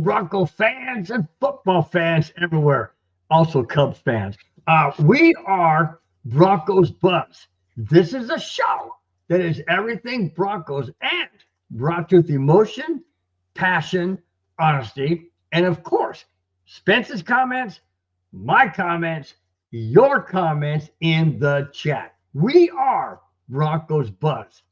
Bronco fans and football fans everywhere, also Cubs fans. We are Broncos Buzz. This is a show that is everything Broncos and brought to you with emotion, passion, honesty, and of course, Spence's comments, my comments, your comments in the chat. We are Broncos Buzz.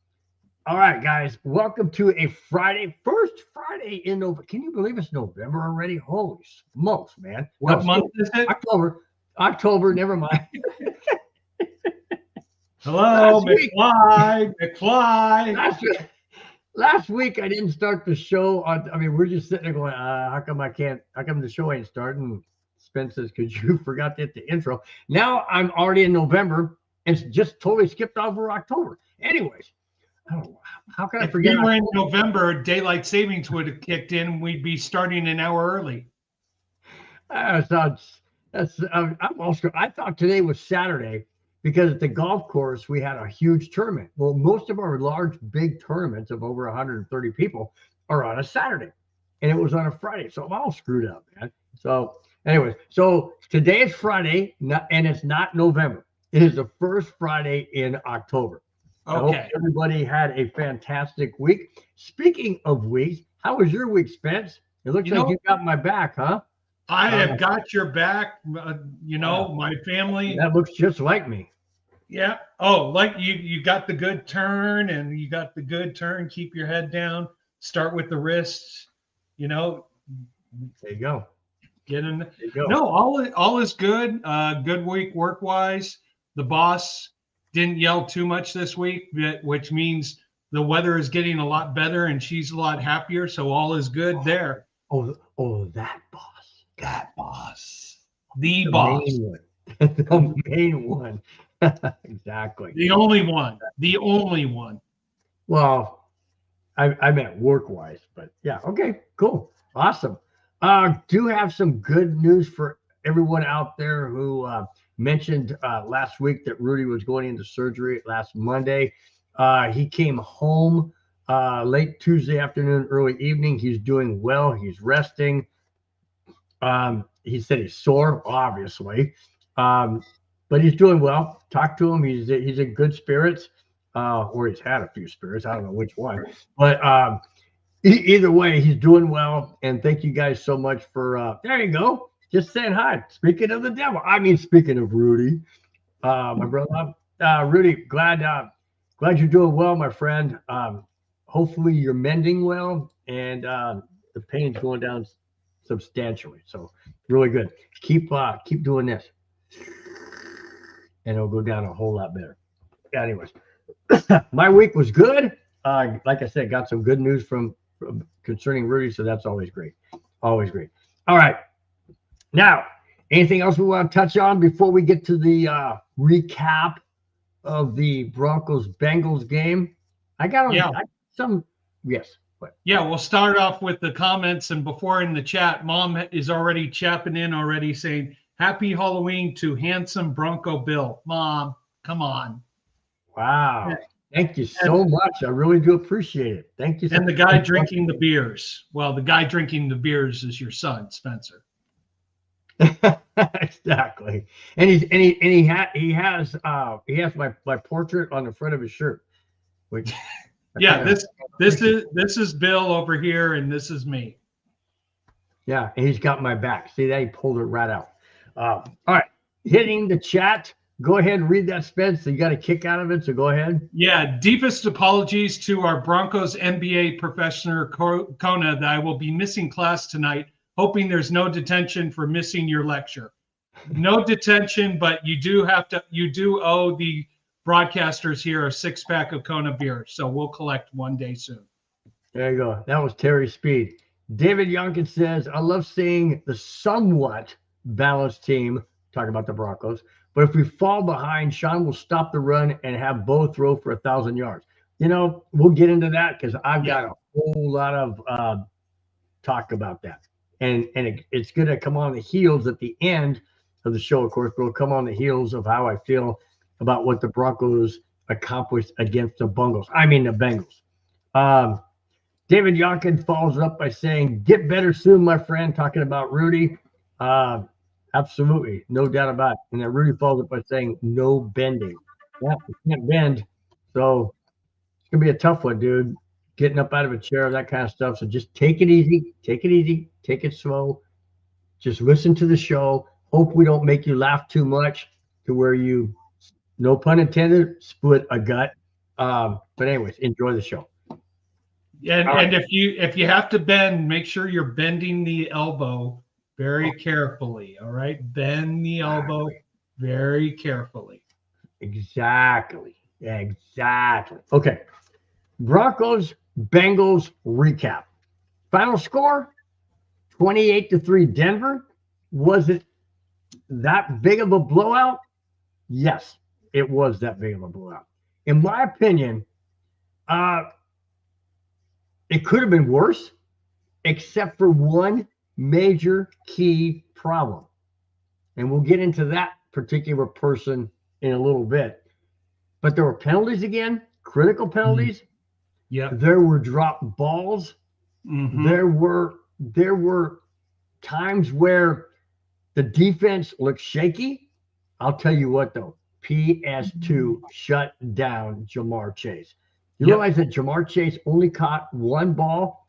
All right, guys, welcome to a Friday, first Friday in November. Can you believe it's November already? Holy smokes, man. What month is it? October, never mind. Hello, McFly. Last week I didn't start the show we're just sitting there going, how come the show ain't starting? Spence says, because you forgot to hit the intro. Now I'm already in November and just totally skipped over October. Anyways, oh, how can I forget? If we were in November, daylight savings would have kicked in. We'd be starting an hour early. I thought today was Saturday because at the golf course we had a huge tournament. Well, most of our large, big tournaments of over 130 people are on a Saturday, and it was on a Friday, so I'm all screwed up, man. So, anyways, so today is Friday, and it's not November. It is the first Friday in October. Okay. I hope everybody had a fantastic week. Speaking of weeks, how was your week, Spence? It looks like you got my back, huh? I have got your back. My family. That looks just like me. Yeah. Oh, like you got the good turn, and you got the good turn. Keep your head down. Start with the wrists. There you go. Get in. There you go. No, all is good. Good week work wise. The boss didn't yell too much this week, which means the weather is getting a lot better and she's a lot happier. So all is good there. Oh, that boss. That boss. The boss. Main one. The main one. Exactly. The only one. The only one. Well, I meant work-wise, but yeah. Okay, cool. Awesome. Do have some good news for everyone out there who mentioned last week that Rudy was going into surgery last Monday. He came home late Tuesday afternoon, early evening. He's doing well. He's resting. He said he's sore, obviously, but he's doing well. Talk to him. He's in good spirits, or he's had a few spirits. I don't know which one, but either way, he's doing well. And thank you guys so much for. There you go. Just saying hi. Speaking of the devil, speaking of Rudy, my brother, Rudy, glad you're doing well, my friend. Hopefully you're mending well, and the pain's going down substantially. So really good. Keep doing this, and it'll go down a whole lot better. Anyways, my week was good. Like I said, got some good news from concerning Rudy, so that's always great. Always great. All right. Now, anything else we want to touch on before we get to the recap of the Broncos-Bengals game? Yes. What? Yeah, we'll start off with the comments, and before in the chat, Mom is already chapping in already saying, Happy Halloween to handsome Bronco Bill. Mom, come on. Wow. Thank you so much. I really do appreciate it. Thank you. And the guy drinking the beers. Well, the guy drinking the beers is your son, Spencer. Exactly. And he has my portrait on the front of his shirt, which this is Bill over here, and this is me. Yeah, and he's got my back. See that? He pulled it right out. All right, hitting the chat. Go ahead and read that, Spence. You got a kick out of it, so go ahead. Yeah, deepest apologies to our Broncos NBA professor Kona that I will be missing class tonight. Hoping there's no detention for missing your lecture. No detention, but you do owe the broadcasters here a 6-pack of Kona beer. So we'll collect one day soon. There you go. That was Terry Speed. David Youngkin says, I love seeing the somewhat balanced team, talking about the Broncos, but if we fall behind, Sean will stop the run and have Bo throw for 1,000 yards. We'll get into that because I've got a whole lot of talk about that. And it's going to come on the heels at the end of the show, of course, but it'll come on the heels of how I feel about what the Broncos accomplished against the Bengals. David Yonkin follows up by saying, "Get better soon, my friend." Talking about Rudy. Absolutely, no doubt about it. And then Rudy follows up by saying, "No bending." Yeah, you can't bend, so it's gonna be a tough one, dude. Getting up out of a chair, that kind of stuff. So just take it easy. Take it easy. Take it slow. Just listen to the show. Hope we don't make you laugh too much to where you, no pun intended, split a gut. But anyways, enjoy the show. And if you have to bend, make sure you're bending the elbow very carefully. All right, bend the elbow very carefully. Exactly. Okay. Broncos Bengals recap. Final score 28-3 Denver. Was it that big of a blowout? Yes, it was that big of a blowout. In my opinion, it could have been worse, except for one major key problem. And we'll get into that particular person in a little bit. But there were penalties again, critical penalties. Yeah. There were dropped balls. Mm-hmm. There were times where the defense looked shaky. I'll tell you what, though. PS2 shut down Jamar Chase. You realize that Jamar Chase only caught one ball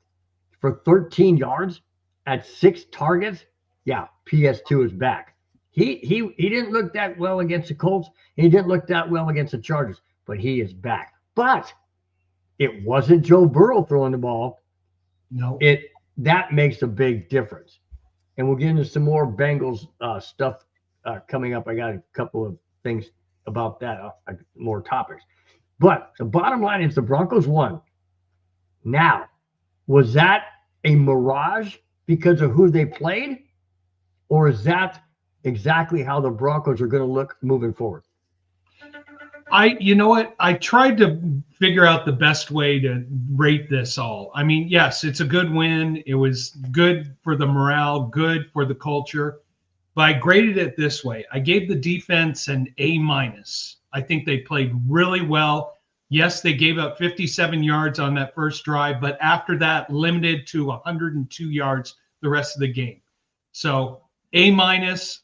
for 13 yards at 6 targets? Yeah, PS2 is back. He didn't look that well against the Colts. He didn't look that well against the Chargers, but he is back. But it wasn't Joe Burrow throwing the ball. No. That makes a big difference. And we'll get into some more Bengals stuff coming up. I got a couple of things about that, more topics. But the bottom line is the Broncos won. Now, was that a mirage because of who they played? Or is that exactly how the Broncos are going to look moving forward? You know what? I tried to figure out the best way to rate this all. I mean, yes, it's a good win. It was good for the morale, good for the culture. But I graded it this way. I gave the defense an A-. I think they played really well. Yes, they gave up 57 yards on that first drive, but after that, limited to 102 yards the rest of the game. So A-.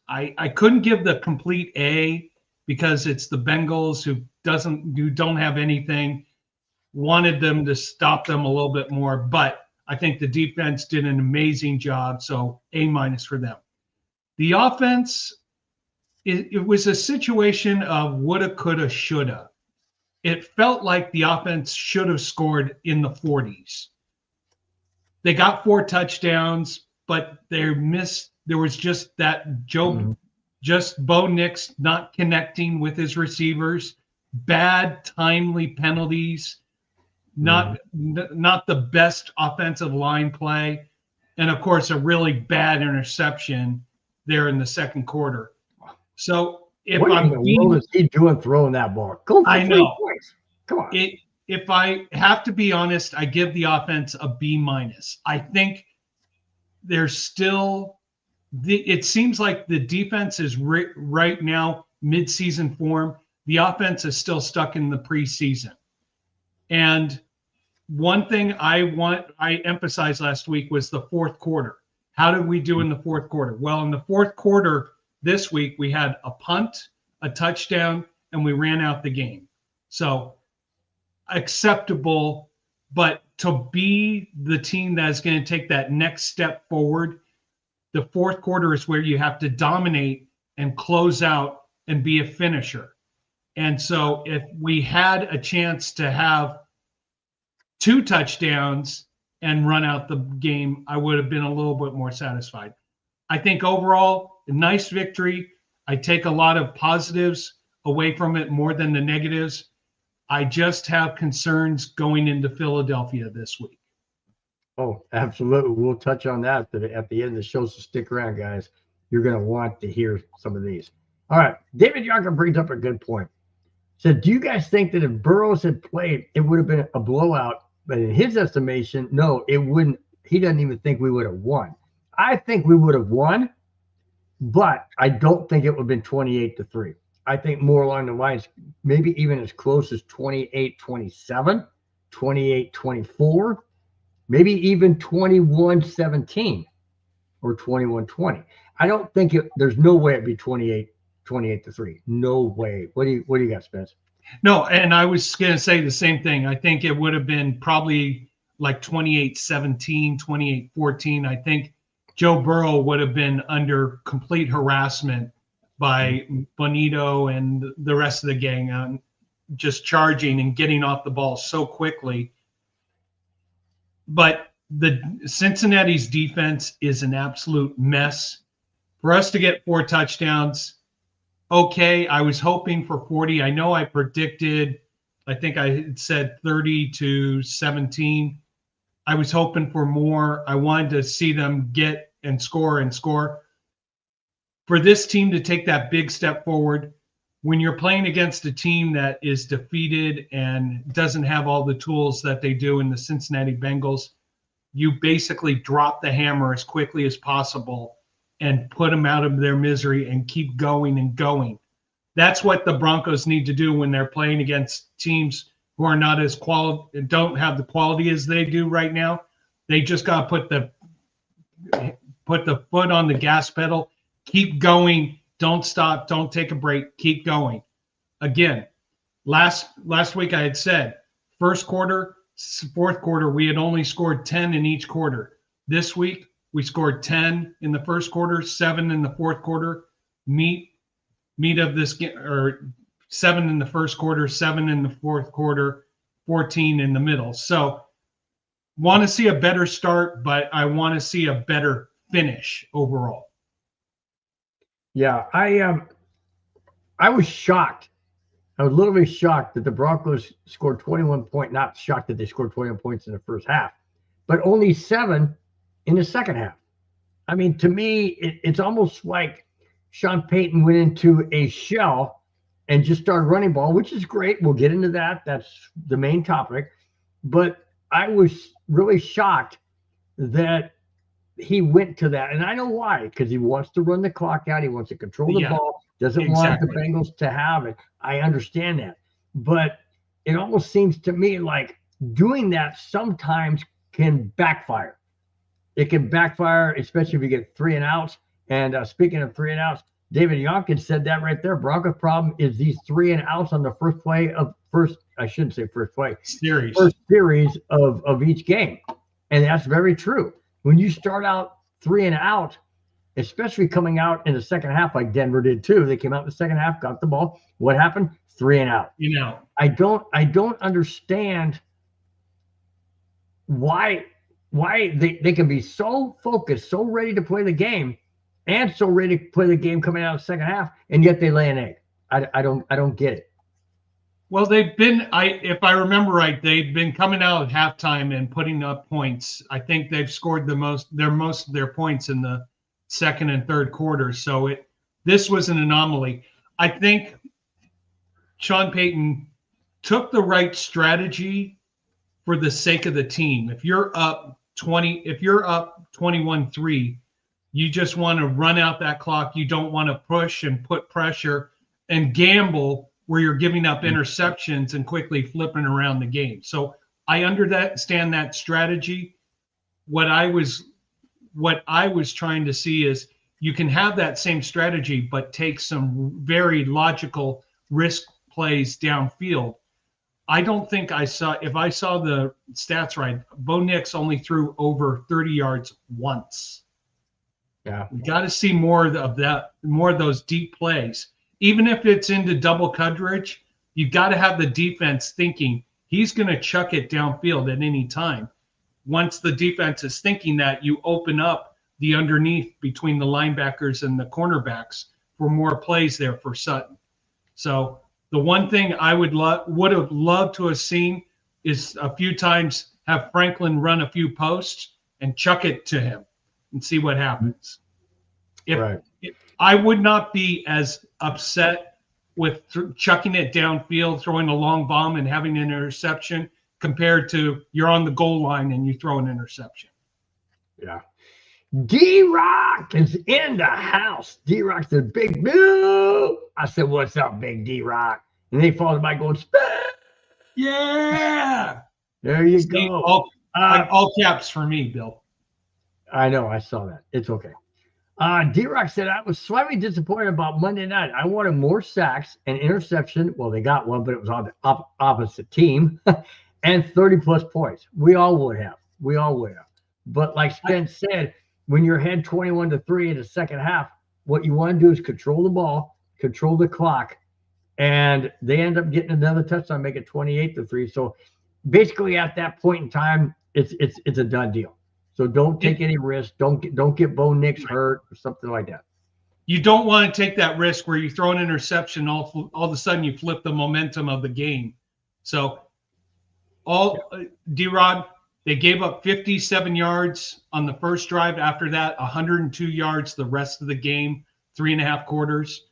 I couldn't give the complete A because it's the Bengals who don't have anything. Wanted them to stop them a little bit more, but I think the defense did an amazing job. So A- for them. The offense, it was a situation of woulda, coulda, shoulda. It felt like the offense should have scored in the 40s. They got 4 touchdowns, but they missed. There was just that Bo Nix not connecting with his receivers, bad timely penalties, not the best offensive line play, and of course a really bad interception there in the second quarter. So if what in the world is he doing throwing that ball? Go for 3 points. Come on. If I have to be honest, I give the offense a B-. I think there's still it seems like the defense is right now mid-season form. The offense is still stuck in the preseason. And one thing I emphasized last week was the fourth quarter. How did we do in the fourth quarter? Well, in the fourth quarter this week, we had a punt, a touchdown, and we ran out the game. So acceptable, but to be the team that is going to take that next step forward, the fourth quarter is where you have to dominate and close out and be a finisher. And so if we had a chance to have 2 touchdowns and run out the game, I would have been a little bit more satisfied. I think overall, a nice victory. I take a lot of positives away from it more than the negatives. I just have concerns going into Philadelphia this week. Oh, absolutely. We'll touch on that at the end of the show, so stick around, guys. You're going to want to hear some of these. All right. David Yonker brings up a good point. Said, do you guys think that if Burrows had played, it would have been a blowout? But in his estimation, no, it wouldn't. He doesn't even think we would have won. I think we would have won, but I don't think it would have been 28-3. I think more along the lines, maybe even as close as 28-27, 28-24. maybe even 21-17 or 21-20. I don't think there's no way it'd be 28-3. No way. What do you got, Spence? No, and I was going to say the same thing. I think it would have been probably like 28-17, 28-14. I think Joe Burrow would have been under complete harassment by Bonito and the rest of the gang on just charging and getting off the ball so quickly. But the Cincinnati's defense is an absolute mess. For us to get 4 touchdowns, okay, I was hoping for 40. I know I predicted, I think I had said 30-17. I was hoping for more. I wanted to see them get and score and score. For this team to take that big step forward, when you're playing against a team that is defeated and doesn't have all the tools that they do in the Cincinnati Bengals, you basically drop the hammer as quickly as possible and put them out of their misery and keep going and going. That's what the Broncos need to do when they're playing against teams who are not as don't have the quality as they do right now. They just got to put the foot on the gas pedal, keep going, don't stop, don't take a break, keep going. Again, last week I had said first quarter, fourth quarter, we had only scored 10 in each quarter. This week, we scored 10 in the first quarter, 7 in the fourth quarter. Meat of this game, or 7 in the first quarter, 7 in the fourth quarter, 14 in the middle. So want to see a better start, but I want to see a better finish overall. Yeah, I was shocked. I was literally shocked that the Broncos scored 21 points. Not shocked that they scored 21 points in the first half, but only 7 in the second half. I mean, to me, it's almost like Sean Payton went into a shell and just started running ball, which is great. We'll get into that. That's the main topic. But I was really shocked that he went to that. And I know why, because he wants to run the clock out. He wants to control the ball, doesn't want the Bengals to have it. I understand that. But it almost seems to me like doing that sometimes can backfire. It can backfire, especially if you get 3 and outs. And speaking of 3 and outs, David Yonkins said that right there. Broncos' problem is these 3 and outs on the first play of series of each game. And that's very true. When you start out 3 and out, especially coming out in the second half, like Denver did too, they came out in the second half, got the ball. What happened? 3 and out. I don't understand why they can be so focused, so ready to play the game, and so ready to play the game coming out of the second half, and yet they lay an egg. I don't get it. Well, they've been, if I remember right, they've been coming out at halftime and putting up points. I think they've scored most of their points in the second and third quarters. So this was an anomaly. I think Sean Payton took the right strategy for the sake of the team. If you're up 21-3, you just want to run out that clock. You don't want to push and put pressure and gamble where you're giving up interceptions and quickly flipping around the game. So I understand that strategy. What I was trying to see is you can have that same strategy, but take some very logical risk plays downfield. I don't think if I saw the stats right, Bo Nix only threw over 30 yards once. Yeah. You got to see more of that, more of those deep plays. Even if it's into double coverage, you got to have the defense thinking he's going to chuck it downfield at any time. Once the defense is thinking that, you open up the underneath between the linebackers and the cornerbacks for more plays there for Sutton. So the one thing I would have loved to have seen is a few times have Franklin run a few posts and chuck it to him and see what happens. I would not be as upset with chucking it downfield, throwing a long bomb and having an interception compared to you're on the goal line and you throw an interception. Yeah. D-Rock is in the house. D-Rock said, "Big Bill." I said, "What's up, Big D-Rock?" And they followed by going, "Spin." Yeah. There you go. All caps for me, Bill. I know, I saw that. It's okay. D-Rock said, I was slightly disappointed about Monday night. I wanted more sacks and interception. Well, they got one, but it was on the opposite team. And 30-plus points. We all would have. But like Spence said, when you're ahead 21-3 in the second half, what you want to do is control the ball, control the clock, and they end up getting another touchdown, make it 28-3. So basically at that point in time, it's a done deal. So don't take any risks. Don't get Bo Nix hurt or something like that. You don't want to take that risk where you throw an interception, all of a sudden you flip the momentum of the game. So D-Rod, they gave up 57 yards on the first drive. After that, 102 yards the rest of the game, 3.5 quarters.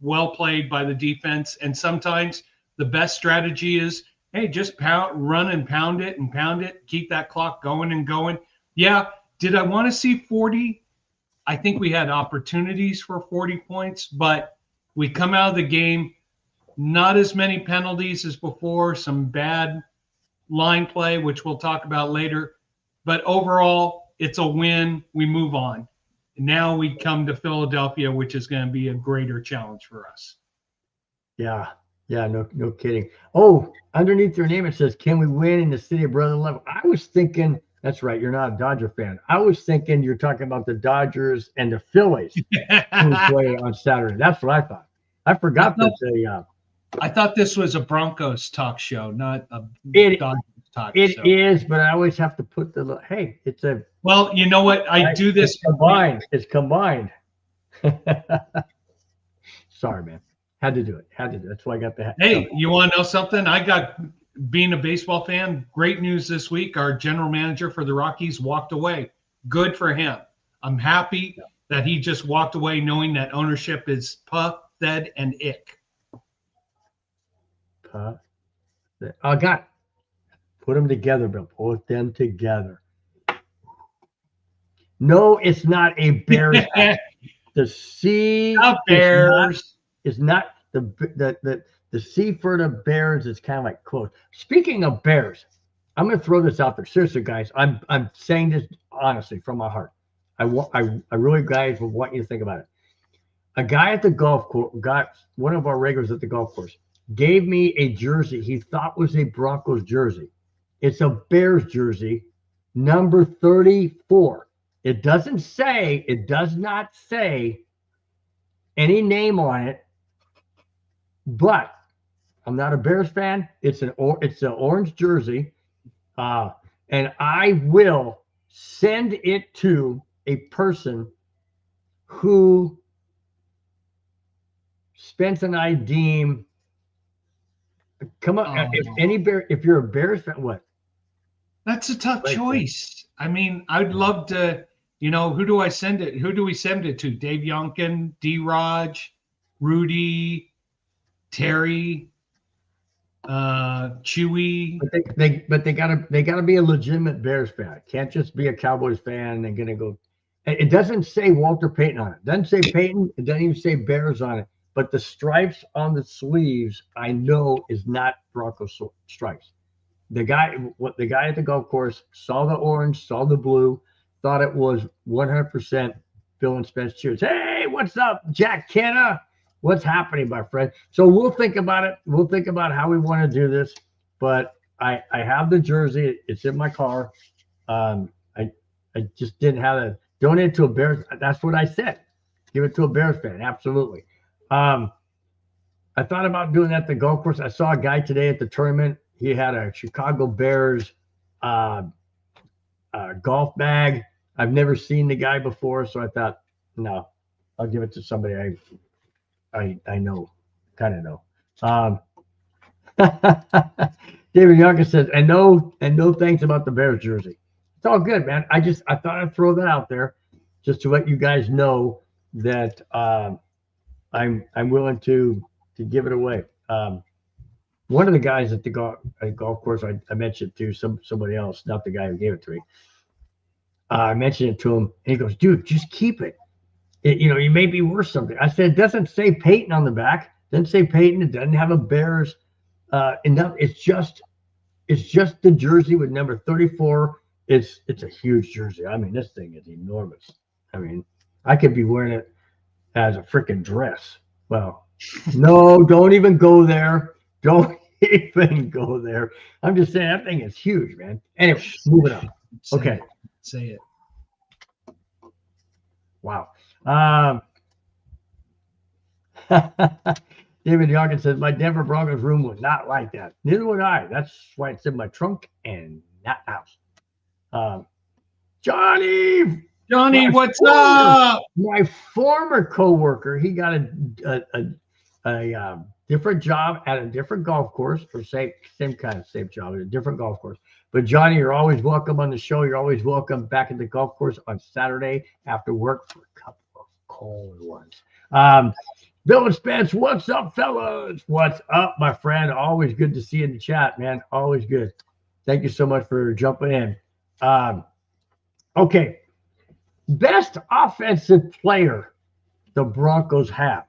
Well played by the defense. And sometimes the best strategy is, hey, just run and pound it, keep that clock going and going. Yeah, did I want to see 40? I think we had opportunities for 40 points, but we come out of the game, not as many penalties as before, some bad line play, which we'll talk about later. But overall, it's a win. We move on. Now we come to Philadelphia, which is going to be a greater challenge for us. Yeah, no kidding. Oh, underneath your name, it says, can we win in the city of Brother Level? I was thinking, that's right, you're not a Dodger fan. I was thinking you're talking about the Dodgers and the Phillies who play on Saturday. That's what I thought. I forgot I thought this was a Broncos talk show, not a Dodgers talk show. It is, but I always have to put hey, it's a. Well, you know what? I do this. It's combined. Sorry, man. Had to do it. That's why I got the. Hey, you want to know something? I got, being a baseball fan, great news this week. Our general manager for the Rockies walked away. Good for him. I'm happy that he just walked away knowing that ownership is puff, fed, and ick. I got. Put them together, Bill. Put them together. No, it's not a Bears. The C. Bears is not the C for the Bears is kind of like close. Speaking of Bears, I'm going to throw this out there. Seriously, guys, I'm saying this honestly from my heart. I really, guys, will want you to think about it. A guy at the golf course, one of our regulars at the golf course, gave me a jersey he thought was a Broncos jersey. It's a Bears jersey, number 34. It does not say any name on it, but I'm not a Bears fan. It's an orange jersey, and I will send it to a person who Spence and I deem. Come on, if you're a Bears fan, what? That's a tough choice. I mean, I'd love to. Who do I send it? Who do we send it to? Dave Yonkin, D-Raj, Rudy, Terry, Chewy. But they gotta be a legitimate Bears fan. It can't just be a Cowboys fan and gonna go. It doesn't say Walter Payton on it. It doesn't say Payton. It doesn't even say Bears on it. But the stripes on the sleeves, I know, is not Broncos stripes. The guy at the golf course saw the orange, saw the blue, thought it was 100% Bill and Spence cheers. Hey, what's up, Jack Kenna? What's happening, my friend? So we'll think about it. We'll think about how we want to do this. But I have the jersey. It's in my car. I just didn't have it. Donate to a Bears. That's what I said. Give it to a Bears fan. Absolutely. I thought about doing that at the golf course. I saw a guy today at the tournament. He had a Chicago Bears golf bag. I've never seen the guy before, so I thought, no, I'll give it to somebody I know, kind of know. David Youngkin says, and no thanks about the Bears jersey. It's all good, man. I thought I'd throw that out there just to let you guys know that I'm willing to give it away. One of the guys at the golf course, I mentioned to somebody else, not the guy who gave it to me. I mentioned it to him, and he goes, "Dude, just keep it. You may be worth something." I said, "It doesn't say Peyton on the back. It doesn't say Peyton. It doesn't have a Bears enough. It's just It's just the jersey with number 34. It's a huge jersey. I mean, this thing is enormous. I mean, I could be wearing it as a freaking dress. Well, no, don't even go there. Don't even go there. I'm just saying that thing is huge, man. Anyway, moving on. Okay. Say it. Wow. David Youngkin says, my Denver Broncos room was not like that. Neither would I. That's why it's in my trunk and not house. Johnny, what's up? My former coworker, he got a different job at a different golf course, or same kind of same job at a different golf course. But Johnny, you're always welcome on the show. You're always welcome back at the golf course on Saturday after work for a couple of cold ones. Bill and Spence, what's up, fellas? What's up, my friend? Always good to see you in the chat, man. Always good. Thank you so much for jumping in. Okay. Best offensive player the Broncos have.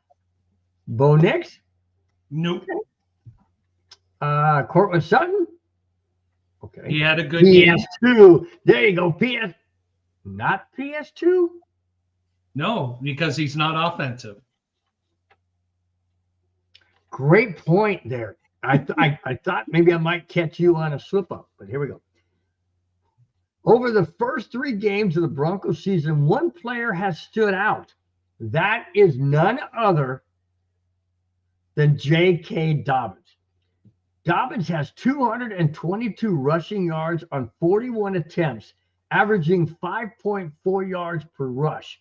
Bo Nix? Nope. Cortland Sutton? Okay. He had a good game. PS2. There you go. Not PS2? No, because he's not offensive. Great point there. I thought maybe I might catch you on a slip up, but here we go. Over the first 3 games of the Broncos season, one player has stood out. That is none other than J.K. Dobbins. Dobbins has 222 rushing yards on 41 attempts, averaging 5.4 yards per rush.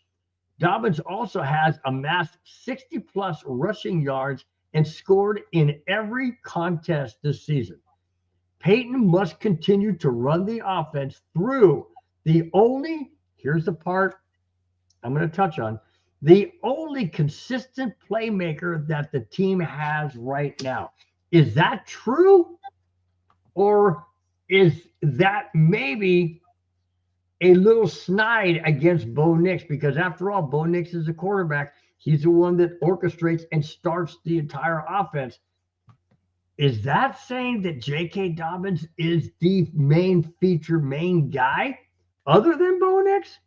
Dobbins also has amassed 60-plus rushing yards and scored in every contest this season. Peyton must continue to run the offense through here's the part I'm going to touch on, the only consistent playmaker that the team has right now. Is that true? Or is that maybe a little snide against Bo Nix? Because after all, Bo Nix is a quarterback. He's the one that orchestrates and starts the entire offense. Is that saying that J.K. Dobbins is the main guy other than Bo Nix?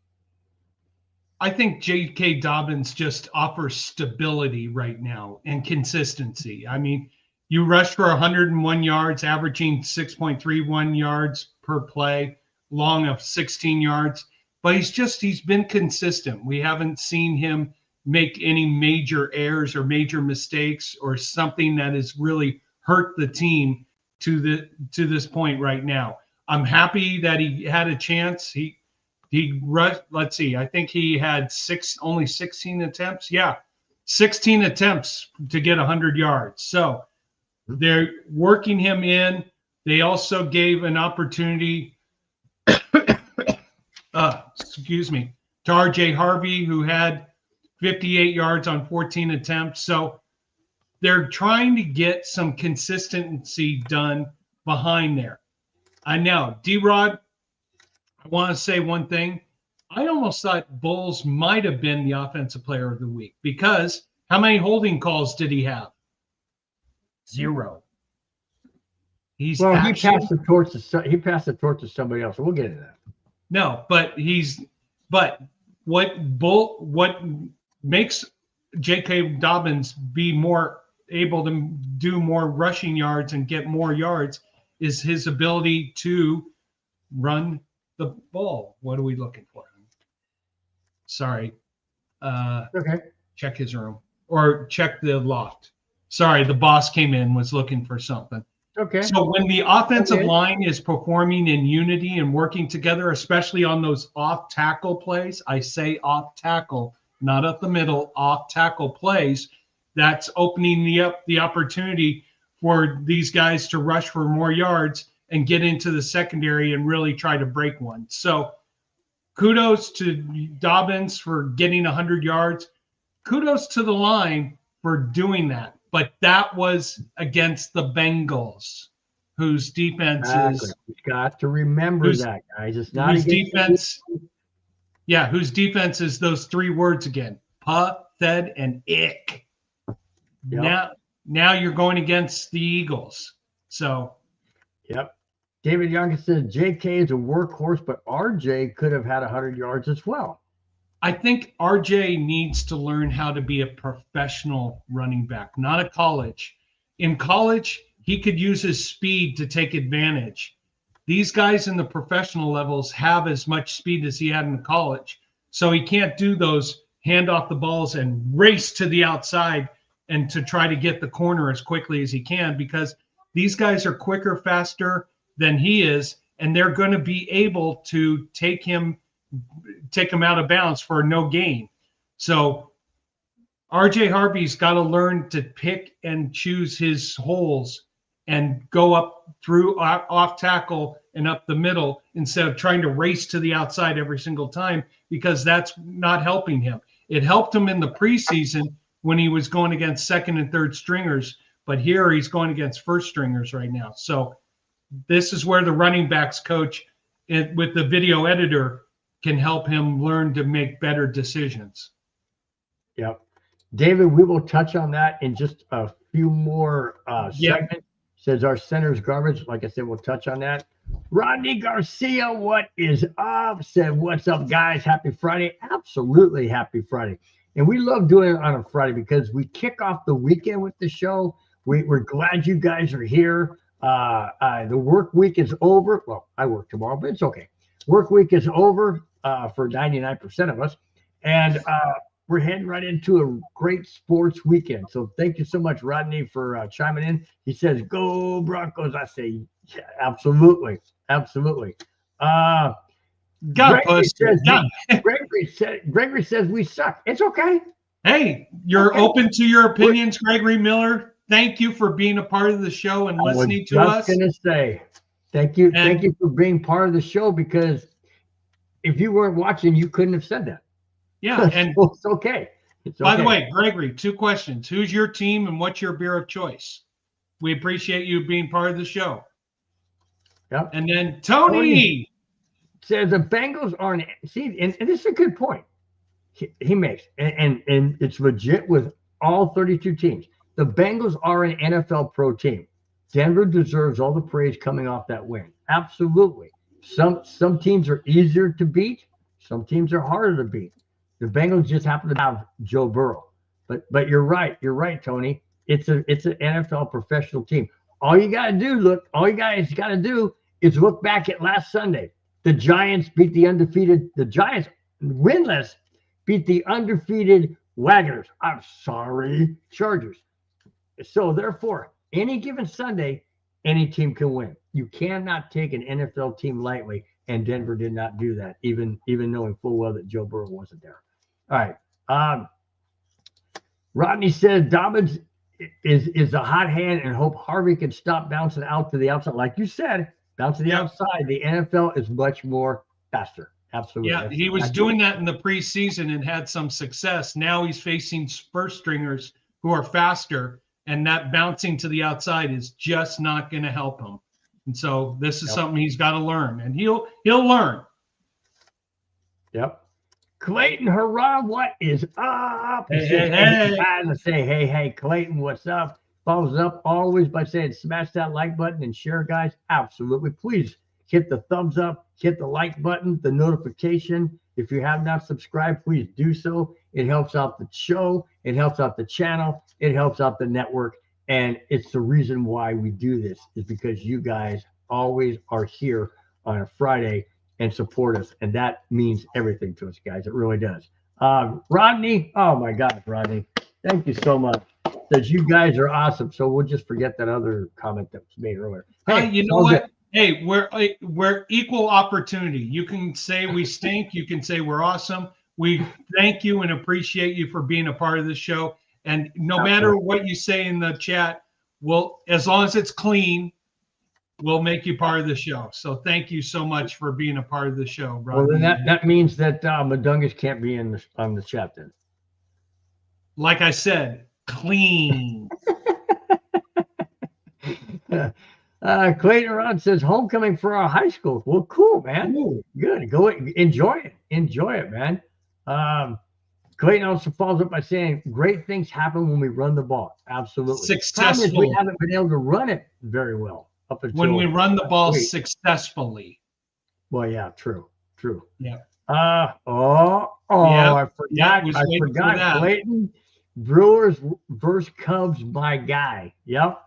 I think J.K. Dobbins just offers stability right now and consistency. I mean, you rush for 101 yards, averaging 6.31 yards per play, long of 16 yards. But he's been consistent. We haven't seen him make any major errors or major mistakes or something that has really hurt the team to this point right now. I'm happy that he had a chance. He rushed, let's see, I think he had only 16 attempts. Yeah, 16 attempts to get 100 yards. So they're working him in. They also gave an opportunity to R.J. Harvey, who had 58 yards on 14 attempts. So they're trying to get some consistency done behind there. I know. D-Rod, I want to say one thing. I almost thought Bulls might have been the offensive player of the week because how many holding calls did he have? 0. He passed the torch to somebody else. We'll get into that. No, but what makes J.K. Dobbins be more able to do more rushing yards and get more yards is his ability to run the ball. What are we looking for? Sorry. Okay. Check his room or check the loft. Sorry, the boss came in, was looking for something. Okay. So when the offensive line is performing in unity and working together, especially on those off tackle plays, I say off tackle, not up the middle, off tackle plays, that's opening the opportunity for these guys to rush for more yards and get into the secondary and really try to break one. So kudos to Dobbins for getting 100 yards. Kudos to the line for doing that. But that was against the Bengals, whose defense is. You've got to remember that, guys. It's not whose defense. Yeah, whose defense is those 3 words again: pathetic and ick. Yep. Now you're going against the Eagles. So. Yep. David Young says JK is a workhorse, but RJ could have had 100 yards as well. I think RJ needs to learn how to be a professional running back, not a college. In college, he could use his speed to take advantage. These guys in the professional levels have as much speed as he had in college. So he can't do those hand off the balls and race to the outside and to try to get the corner as quickly as he can, because these guys are quicker, faster than he is, and they're going to be able to take him out of bounds for no gain. So RJ Harvey's got to learn to pick and choose his holes and go up through off tackle and up the middle instead of trying to race to the outside every single time, because that's not helping him. It helped him in the preseason when he was going against second and third stringers, but here he's going against first stringers right now. So this is where the running backs coach with the video editor can help him learn to make better decisions. Yep. David, we will touch on that in just a few more segments. Says our center's garbage. Like I said, we'll touch on that. Rodney Garcia, what is up? Said, what's up, guys? Happy Friday. Absolutely happy Friday. And we love doing it on a Friday because we kick off the weekend with the show. We're glad you guys are here. The work week is over. Well, I work tomorrow, but it's okay. Work week is over for 99% of us. And we're heading right into a great sports weekend. So thank you so much, Rodney, for chiming in. He says, go Broncos. I say, yeah, absolutely. Absolutely. Gregory says we suck. It's okay. Hey, you're open to your opinions, Gregory Miller. Thank you for being a part of the show and listening to us. I was just going to say, thank you for being part of the show, because if you weren't watching, you couldn't have said that. Yeah, and it's okay. By the way, Gregory, 2 questions. Who's your team and what's your beer of choice? We appreciate you being part of the show. Yep. And then Tony says the Bengals aren't. See, and this is a good point he makes, and it's legit with all 32 teams. The Bengals are an NFL pro team. Denver deserves all the praise coming off that win. Absolutely. Some teams are easier to beat. Some teams are harder to beat. The Bengals just happen to have Joe Burrow. But you're right. You're right, Tony. It's an NFL professional team. All you guys got to do is look back at last Sunday. The Giants winless beat the undefeated Chargers. So therefore, any given Sunday, any team can win. You cannot take an NFL team lightly, and Denver did not do that, even knowing full well that Joe Burrow wasn't there. All right. Rodney says Dobbins is a hot hand, and hope Harvey can stop bouncing out to the outside. Like you said, bounce to the outside. The NFL is much more faster. Absolutely. Yeah, he was doing that in the preseason and had some success. Now he's facing first stringers who are faster, and that bouncing to the outside is just not going to help him. And so this is something he's got to learn, and he'll learn. Yep. Clayton, hurrah! What is up? Hey, Clayton, what's up? Follows up always by saying smash that like button and share, guys. Absolutely. Please hit the thumbs up, hit the like button, the notification. If you have not subscribed, please do so. It helps out the show. It helps out the channel. It helps out the network. And it's the reason why we do this, is because you guys always are here on a Friday and support us. And that means everything to us, guys. It really does. Rodney, oh my gosh, Rodney, thank you so much. Says you guys are awesome. So we'll just forget that other comment that was made earlier. Hey, you know what? Good. Hey, we're equal opportunity. You can say we stink. You can say we're awesome. We thank you and appreciate you for being a part of the show. And no matter what you say in the chat, as long as it's clean, we'll make you part of the show. So thank you so much for being a part of the show, Rodney. Well, then that means that Madungus can't be on the chat then. Like I said, clean. Clayton Rod says homecoming for our high school. Well, cool, man. Ooh. Good. Go enjoy it. Enjoy it, man. Clayton also follows up by saying great things happen when we run the ball. Absolutely. Successful. We haven't been able to run it very well. up until when we run the ball wait. successfully. Well, yeah, true. Yeah. I Yeah, forgot. was I waiting for forgot. that. Clayton, Brewers versus Cubs, my guy. Yep.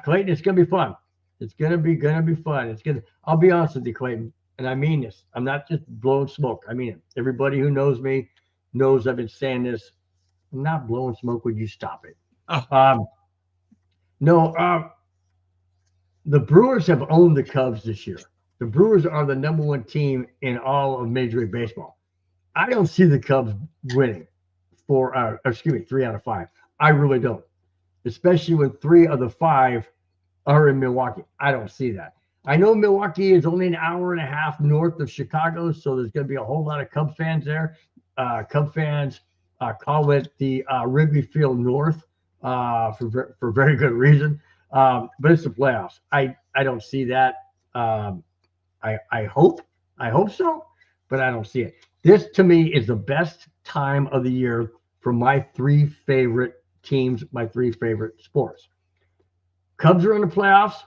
Clayton, it's gonna be fun. It's gonna be fun. It's gonna. I'll be honest with you, Clayton, and I mean this. I'm not just blowing smoke. I mean it. Everybody who knows me knows I've been saying this. I'm not blowing smoke. Would you stop it? Oh. No. The Brewers have owned the Cubs this year. The Brewers are the #1 team in all of Major League Baseball. I don't see the Cubs winning 3 out of 5. I really don't, especially when 3 of the 5 are in Milwaukee. I don't see that. I know Milwaukee is only an hour and a half north of Chicago, so there's going to be a whole lot of Cubs fans there. Cub fans call it the Wrigley Field North for very good reason. But it's the playoffs. I don't see that. I hope so, but I don't see it. This to me is the best time of the year for my 3 favorite teams, my 3 favorite sports. Cubs are in the playoffs.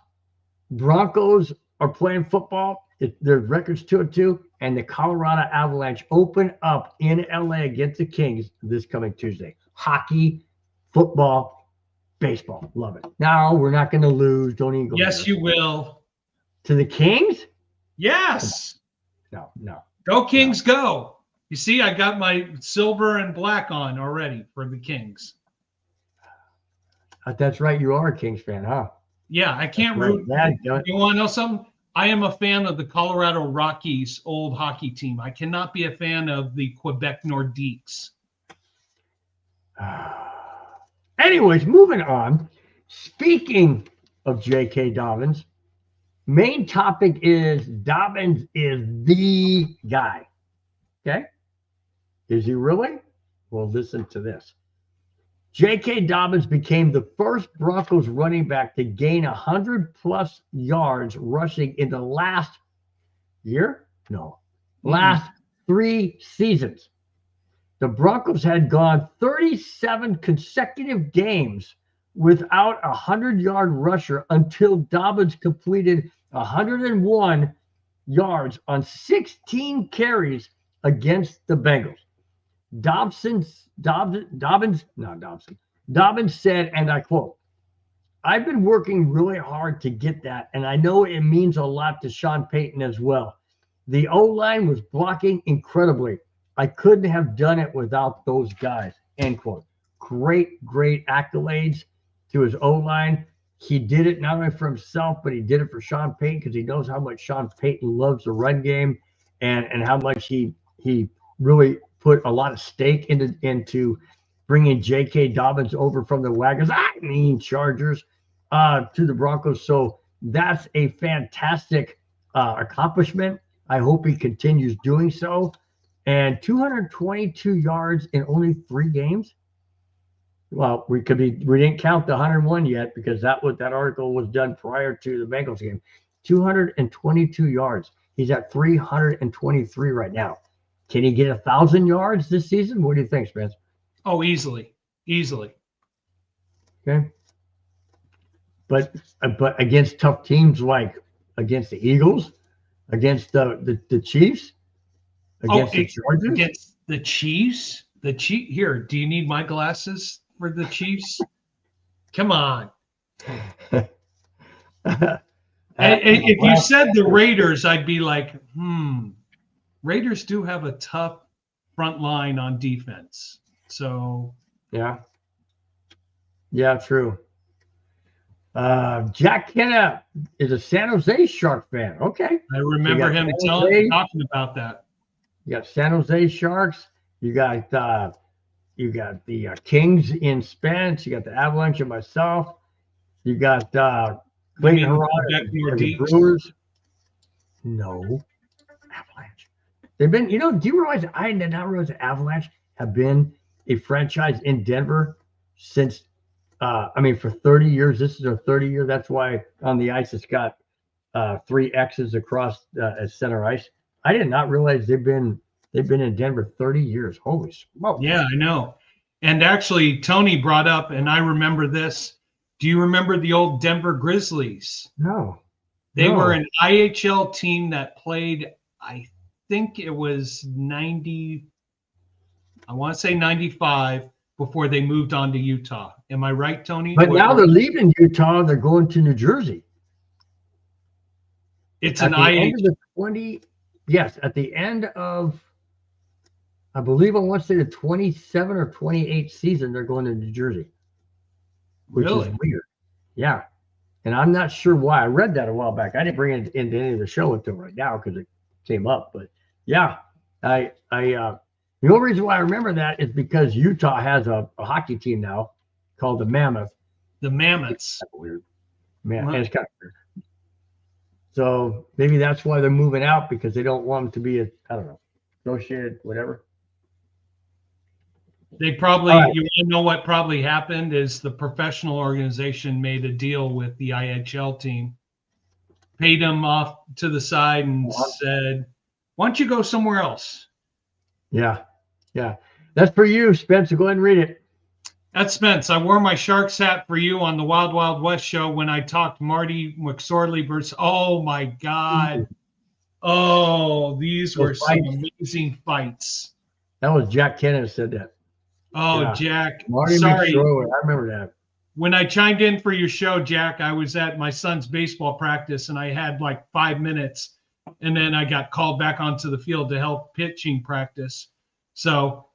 Broncos are playing football. Their record's 2-2, and the Colorado Avalanche open up in LA against the Kings this coming Tuesday. Hockey, football, baseball. Love it. Now we're not going to lose. Don't even go. Yes, you will. To the Kings? Yes. No. Go Kings, go. You see, I got my silver and black on already for the Kings. That's right. You are a Kings fan, huh? Yeah, I can't root. You want to know something? I am a fan of the Colorado Rockies old hockey team. I cannot be a fan of the Quebec Nordiques. Anyways, moving on. Speaking of J.K. Dobbins, main topic is Dobbins is the guy. Okay? Is he really? Well, listen to this. J.K. Dobbins became the first Broncos running back to gain 100-plus yards rushing in the last year? No. Last 3 seasons. The Broncos had gone 37 consecutive games without a 100-yard rusher until Dobbins completed 101 yards on 16 carries against the Bengals. Dobbins said, and I quote, "I've been working really hard to get that, and I know it means a lot to Sean Payton as well. The O-line was blocking incredibly. I couldn't have done it without those guys," end quote. Great accolades to his O-line. He did it not only for himself, but he did it for Sean Payton because he knows how much Sean Payton loves the run game and how much he really put a lot of stake into bringing J.K. Dobbins over from the Wagons, Chargers, to the Broncos. So that's a fantastic accomplishment. I hope he continues doing so. And 222 yards in only 3 games. Well, we didn't count the 101 yet because that article was done prior to the Bengals game. 222 yards. He's at 323 right now. Can he get 1,000 yards this season? What do you think, Spence? Oh, easily. Okay. But against tough teams like against the Eagles, against the Chiefs, against the Chargers, against the Chiefs. Here, do you need my glasses for the Chiefs? Come on. If you said the Raiders, I'd be like, Raiders do have a tough front line on defense. So yeah, true. Jack Kenna is a San Jose Shark fan. Okay, I remember him talking about that. You got San Jose Sharks. You got the Kings in Spence. You got the Avalanche and myself. You got Clayton Harrod, the Brewers. No, Avalanche. They've been, do you realize I did not realize the Avalanche have been a franchise in Denver since, for 30 years. This is their 30 year. That's why on the ice it's got 3 X's across at center ice. I did not realize they've been in Denver 30 years. Holy smoke. Yeah, I know. And actually, Tony brought up, and I remember this, Do you remember the old Denver Grizzlies? No. They No. were an IHL team that played, I think it was 90, I want to say 95 before they moved on to Utah. Am I right, Tony? But now they're leaving Utah. They're going to New Jersey. It's At an the IHL. end of the 20, yes, at the end of, I believe I want to say the 27 or 28 season, they're going to New Jersey, which Really? is weird. Yeah. And I'm not sure why. I read that a while back. I didn't bring it into any of the show until right now because it came up. But yeah, the only reason why I remember that is because Utah has a hockey team now called the Mammoth. The Mammoths. That's weird. Man, it's kind of weird. So maybe that's why they're moving out, because they don't want them to be, I don't know, associated, whatever. They probably, right. You want to know what probably happened is the professional organization made a deal with the IHL team, paid them off to the side and said, why don't you go somewhere else? Yeah. Yeah. That's for you, Spencer. Go ahead and read it. That's Spence. I wore my Sharks hat for you on the Wild Wild West show when I talked Marty McSorley versus, oh my God. Oh, these were some amazing fights. That was Jack Kennedy said that. Oh, yeah. Jack. Marty sorry. McSorley, I remember that. When I chimed in for your show, Jack, I was at my son's baseball practice and I had like 5 minutes, and then I got called back onto the field to help pitching practice. So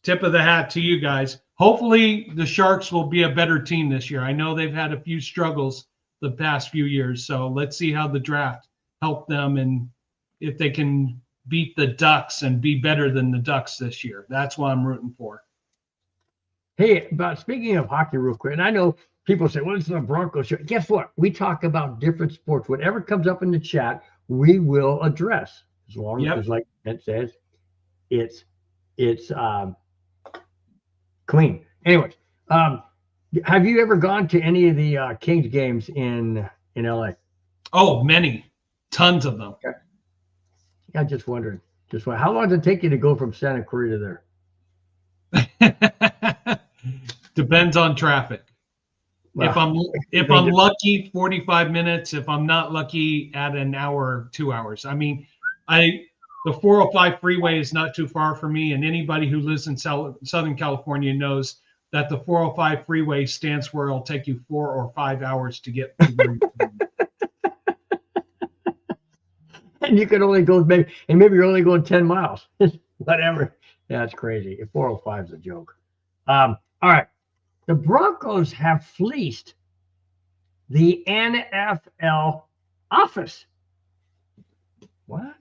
tip of the hat to you guys. Hopefully the Sharks will be a better team this year. I know they've had a few struggles the past few years, so let's see how the draft helped them and if they can beat the Ducks and be better than the Ducks this year. That's what I'm rooting for. Hey, but speaking of hockey real quick, and I know people say, well, it's the Broncos show. Guess what? We talk about different sports. Whatever comes up in the chat, we will address, as long as, like it says, it's clean. Anyways, have you ever gone to any of the Kings games in LA? Oh, many. Tons of them. Okay. Yeah, just wondering. How long does it take you to go from Santa Cruz to there? Depends on traffic. Well, if I'm lucky, 45 minutes. If I'm not lucky, at an hour, 2 hours. I mean, the 405 freeway is not too far from me, and anybody who lives in Southern California knows that the 405 freeway stands where it'll take you 4 or 5 hours to get to where you're going. And you can only go maybe you're only going 10 miles. Whatever. Yeah, that's crazy. 405 is a joke. All right. The Broncos have fleeced the NFL office. What?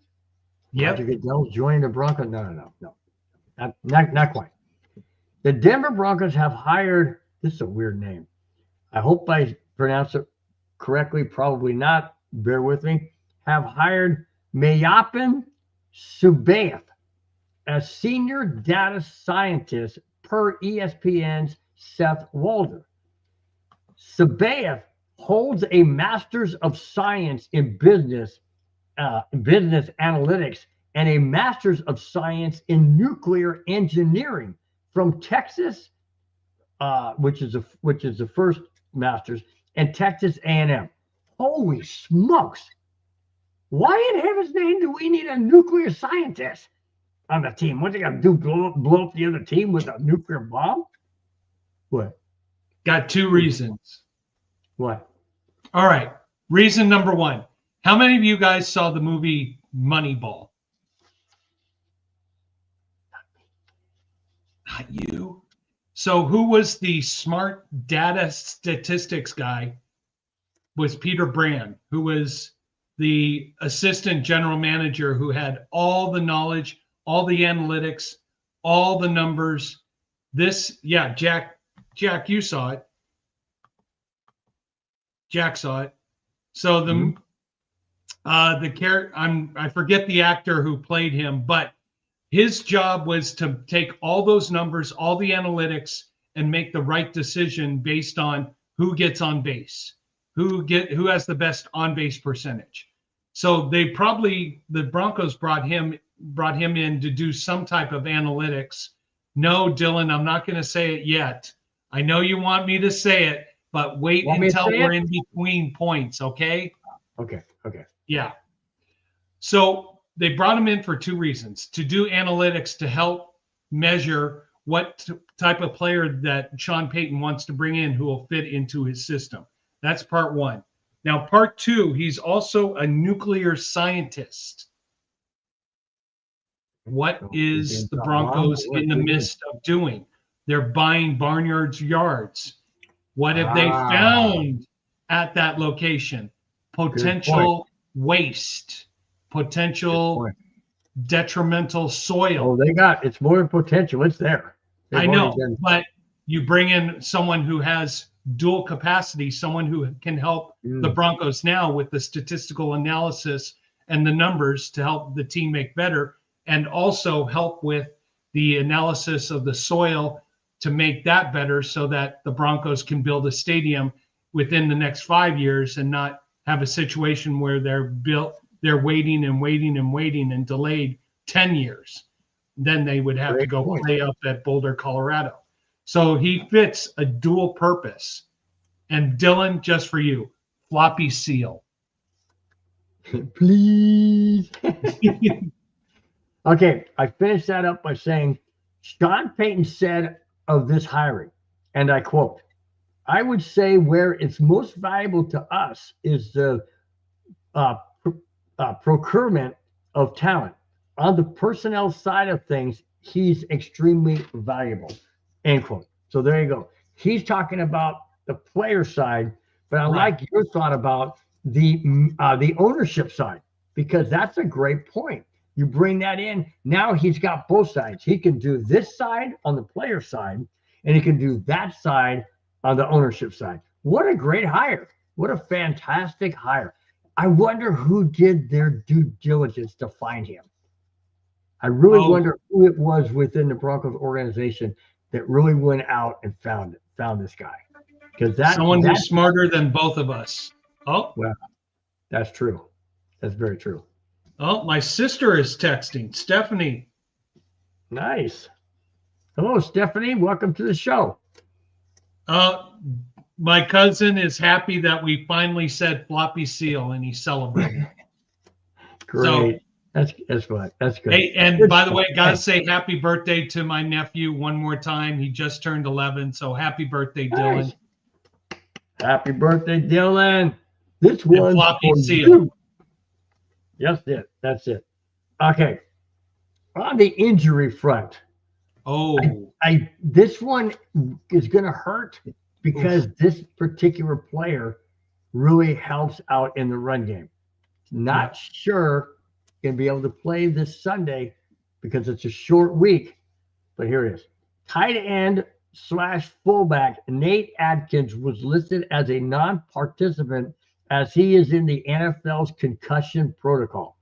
Yeah. Roger Goodell's joining the Broncos? No. Not quite. The Denver Broncos have hired, this is a weird name. I hope I pronounce it correctly. Probably not. Bear with me. Have hired Mayapin Subayev as senior data scientist per ESPN's Seth Walder. Subayev holds a Master's of Science in Business Analytics and a Master's of Science in Nuclear Engineering from Texas, which is the first Master's, and Texas A&M. Holy smokes! Why in heaven's name do we need a nuclear scientist on the team? What they got to do? Blow up the other team with a nuclear bomb? What? Got 2 reasons. What? All right. Reason number 1. How many of you guys saw the movie Moneyball? Not you. So who was the smart data statistics guy? Was Peter Brand, who was the assistant general manager who had all the knowledge, all the analytics, all the numbers. Jack, you saw it. Jack saw it. So the character, I forget the actor who played him, but his job was to take all those numbers, all the analytics, and make the right decision based on who gets on base, who has the best on base percentage. So the Broncos brought him in to do some type of analytics. No, Dylan, I'm not going to say it yet. I know you want me to say it. but wait Want me to until say we're it? in between points, okay? Okay. Yeah. So they brought him in for two reasons: to do analytics to help measure what type of player that Sean Payton wants to bring in who will fit into his system. That's part one. Now, part two, he's also a nuclear scientist. What is the Broncos in the midst of doing? They're buying barnyards yards. What have they found at that location? Potential waste, potential detrimental soil. Oh, it's more than potential. It's there. I know, but you bring in someone who has dual capacity, someone who can help the Broncos now with the statistical analysis and the numbers to help the team make better, and also help with the analysis of the soil to make that better so that the Broncos can build a stadium within the next 5 years and not have a situation where they're waiting and delayed 10 years. Then they would have to go play up at Boulder, Colorado. So he fits a dual purpose. And Dylan, just for you, floppy seal. Please. Okay, I finished that up by saying Sean Payton said of this hiring, and I quote, "I would say where it's most valuable to us is the procurement of talent. On the personnel side of things, he's extremely valuable," end quote. So there you go. He's talking about the player side, but I like your thought about the ownership side, because that's a great point. You bring that in. Now he's got both sides. He can do this side on the player side, and he can do that side on the ownership side. What a great hire. What a fantastic hire. I wonder who did their due diligence to find him. I really wonder who it was within the Broncos organization that really went out and found this guy. Because someone who's smarter than both of us. Oh, well, that's true. That's very true. Oh, my sister is texting. Stephanie. Nice. Hello, Stephanie. Welcome to the show. My cousin is happy that we finally said floppy seal, and he's celebrating. Great. So, that's fun. That's good. Hey, and good by the way, gotta say happy birthday to my nephew one more time. He just turned 11, so happy birthday, Dylan. Happy birthday, Dylan. This one's floppy for seal. You. Yes, that's it. Okay. On the injury front. This one is going to hurt because this particular player really helps out in the run game. Not sure going to be able to play this Sunday because it's a short week, but here it is. Tight end / fullback Nate Adkins was listed as a non-participant as he is in the NFL's concussion protocol.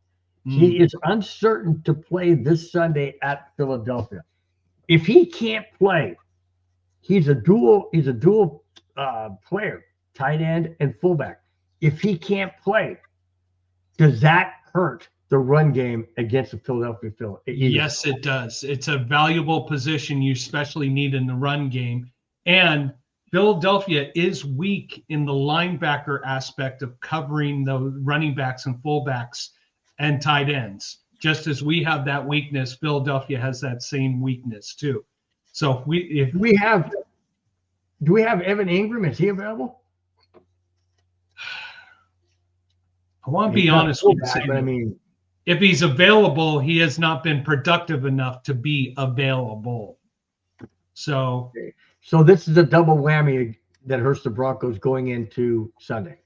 He is uncertain to play this Sunday at Philadelphia. If he can't play, he's a dual player, tight end and fullback. If he can't play, does that hurt the run game against the Philadelphia Eagles? Yes, it does. It's a valuable position you especially need in the run game. And Philadelphia is weak in the linebacker aspect of covering the running backs and fullbacks and tight ends. Just as we have that weakness, Philadelphia has that same weakness too. So do we have Evan Ingram? Is he available? I want to be honest with you, but I mean, if he's available, he has not been productive enough to be available. So this is a double whammy that hurts the Broncos going into Sunday.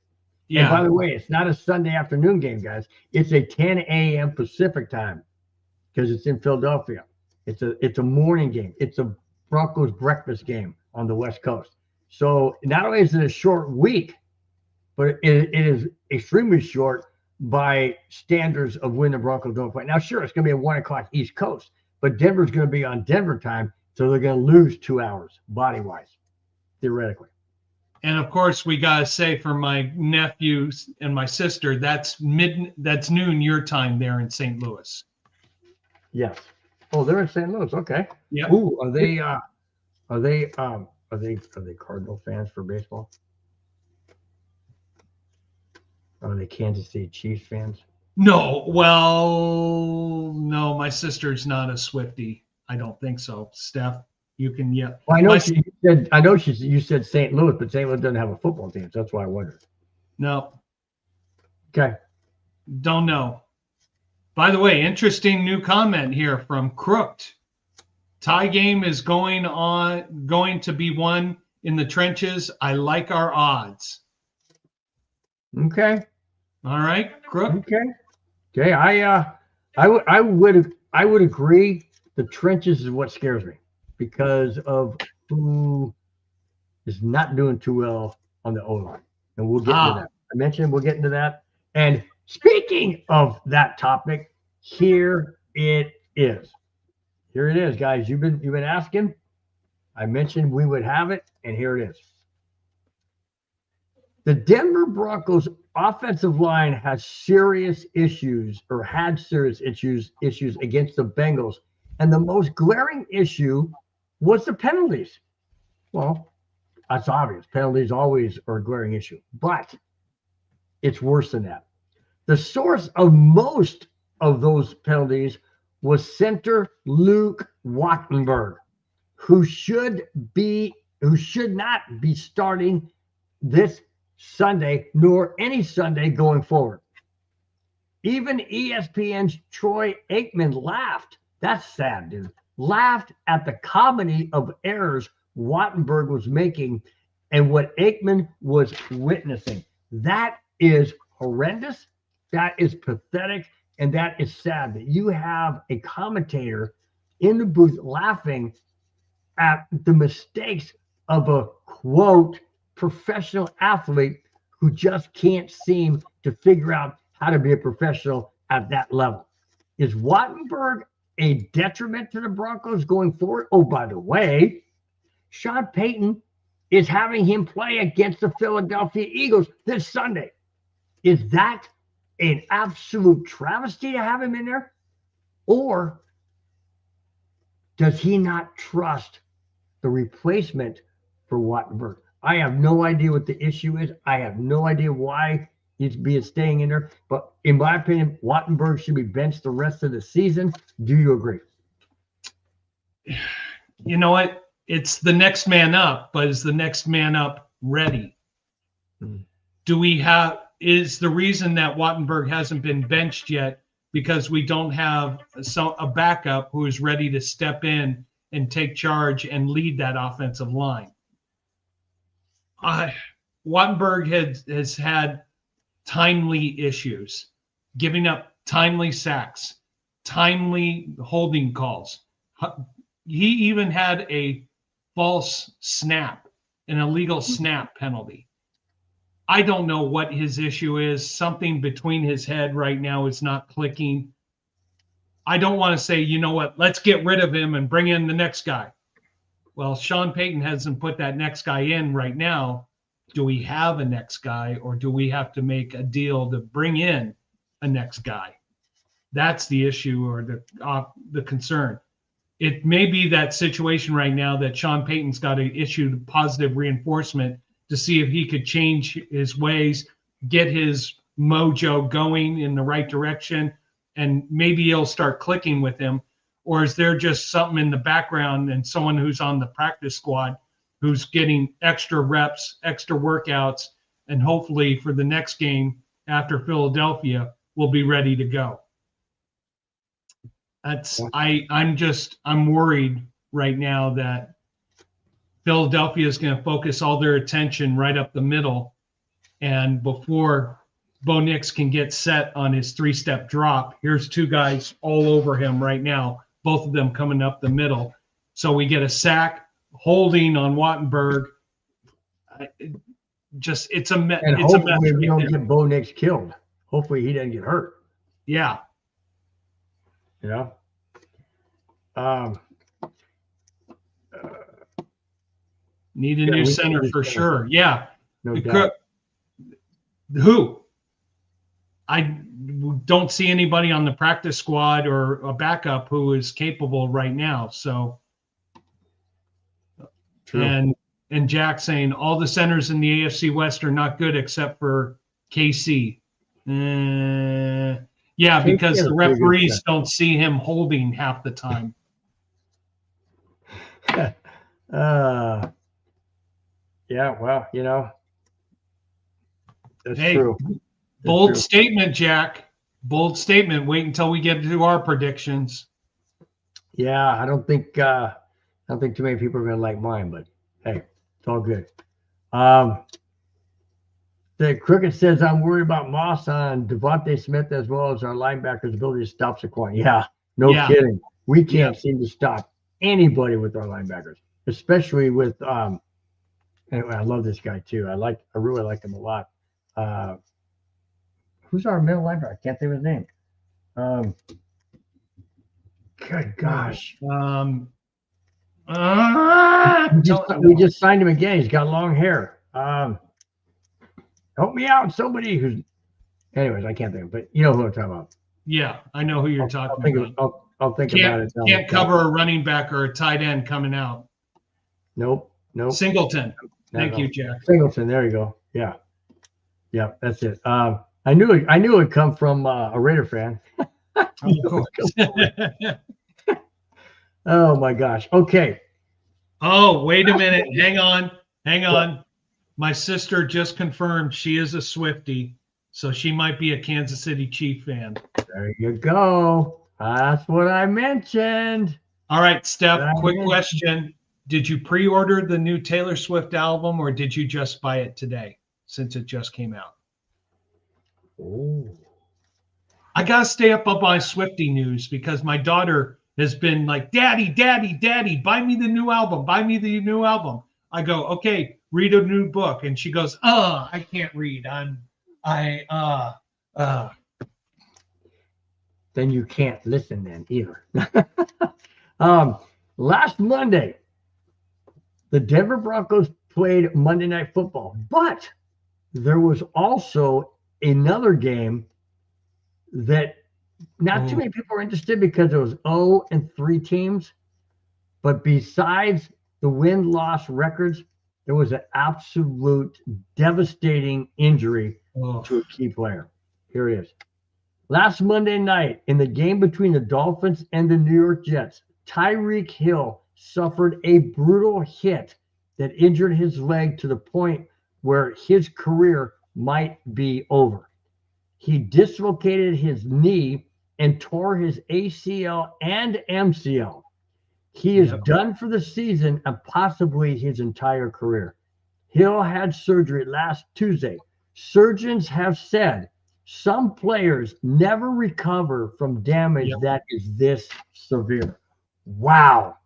Yeah. And by the way, it's not a Sunday afternoon game, guys. It's a 10 a.m. Pacific time because it's in Philadelphia. It's a morning game. It's a Broncos breakfast game on the West Coast. So not only is it a short week, but it is extremely short by standards of when the Broncos don't play. Now, sure, it's going to be at 1 o'clock East Coast, but Denver's going to be on Denver time, so they're going to lose 2 hours body-wise, theoretically. And of course, we got to say for my nephews and my sister, that's noon your time there in St. Louis. Yes. Oh, they're in St. Louis. Okay. Yeah. Ooh, are they Cardinal fans for baseball? Are they Kansas City Chiefs fans? No, well, no, my sister's not a Swiftie. I don't think so. Steph, you can, yeah. Well, I know My- she said. I know you said St. Louis, but St. Louis doesn't have a football team, so that's why I wondered. No, Okay. don't know. By the way, interesting new comment here from Crooked. Tie game is going to be won in the trenches. I like our odds. Okay. All right, Crook. Okay. I would agree. The trenches is what scares me because of who is not doing too well on the O-line, and we'll get into that. I mentioned we'll get into that. And speaking of that topic, here it is. Here it is, guys. You've been asking. I mentioned we would have it, and here it is. The Denver Broncos offensive line has serious issues or had serious issues against the Bengals. And the most glaring issue was the penalties. Well, that's obvious. Penalties always are a glaring issue, but it's worse than that. The source of most of those penalties was center Luke Wattenberg, who should not be starting this Sunday, nor any Sunday going forward. Even ESPN's Troy Aikman laughed. That's sad, dude. Laughed at the comedy of errors Wattenberg was making and what Aikman was witnessing. That is horrendous. That is pathetic. And that is sad that you have a commentator in the booth laughing at the mistakes of a quote professional athlete who just can't seem to figure out how to be a professional at that level. Is Wattenberg a detriment to the Broncos going forward? Oh, by the way, Sean Payton is having him play against the Philadelphia Eagles this Sunday. Is that an absolute travesty to have him in there? Or does he not trust the replacement for Wattenberg? I have no idea what the issue is. I have no idea why he's staying in there. But in my opinion, Wattenberg should be benched the rest of the season. Do you agree? You know what? It's the next man up, but is the next man up ready? Is the reason that Wattenberg hasn't been benched yet because we don't have a backup who is ready to step in and take charge and lead that offensive line? Wattenberg has had timely issues, giving up timely sacks, timely holding calls. He even had a false snap, an illegal snap penalty. I don't know what his issue is. Something between his head right now is not clicking. I don't want to say, you know what, let's get rid of him and bring in the next guy. Well, Sean Payton hasn't put that next guy in right now. Do we have a next guy, or do we have to make a deal to bring in a next guy? That's the issue, or the concern. It may be that situation right now that Sean Payton's got to issue positive reinforcement to see if he could change his ways, get his mojo going in the right direction, and maybe he'll start clicking with him. Or is there just something in the background and someone who's on the practice squad who's getting extra reps, extra workouts, and hopefully for the next game after Philadelphia, we'll be ready to go. I'm worried right now that Philadelphia is going to focus all their attention right up the middle. And before Bo Nix can get set on his three-step drop, here's two guys all over him right now, both of them coming up the middle. So we get a sack, holding on Wattenberg. It's a mess. And hopefully we don't get Bo Nix killed. Hopefully he doesn't get hurt. Yeah. You know? Need a new center for sure. Yeah. No doubt. Who? I don't see anybody on the practice squad or a backup who is capable right now. So, true. And Jack saying all the centers in the AFC West are not good except for KC. Yeah, because had the a pretty good referees don't see him holding half the time. Yeah, well, that's Hey, true. Bold statement, Jack. Bold statement. Wait until we get to our predictions. Yeah, I don't think too many people are gonna like mine, but hey, it's all good. The Crooked says I'm worried about Moss on Devontae Smith as well as our linebackers' ability to stop Saquon. Yeah, no kidding. We can't seem to stop anybody with our linebackers, especially with anyway, I love this guy too. I really like him a lot. Who's our middle linebacker? I can't think of his name. Good gosh. We just signed him again. He's got long hair. Help me out, somebody who's. Anyways, I can't think of it, but you know who I'm talking about. Yeah, I know who you're talking about. I'll think about it. Can't cover a running back or a tight end coming out. Nope. Singleton. Thank you, Jack. Singleton. There you go. Yeah, that's it. I knew it'd come from a Raider fan. Of course. Oh my gosh. Okay. Oh, wait a minute. Hang on. My sister just confirmed she is a Swiftie, so she might be a Kansas City Chief fan. There you go. That's what I mentioned. All right, Steph, quick question. Did you pre-order the new Taylor Swift album, or did you just buy it today since it just came out? Oh. I got to stay up on my Swiftie news because my daughter has been like, Daddy, buy me the new album. Buy me the new album. I go, okay, read a new book. And she goes, I can't read. Then you can't listen then either. Last Monday, the Denver Broncos played Monday Night Football, but there was also another game that not too many people are interested because it was 0-3 teams. But besides the win-loss records, there was an absolute devastating injury to a key player. Here he is. Last Monday night, in the game between the Dolphins and the New York Jets, Tyreek Hill suffered a brutal hit that injured his leg to the point where his career might be over. He dislocated his knee and tore his ACL and MCL. He is done for the season and possibly his entire career. Hill had surgery last Tuesday. Surgeons have said some players never recover from damage that is this severe. Wow.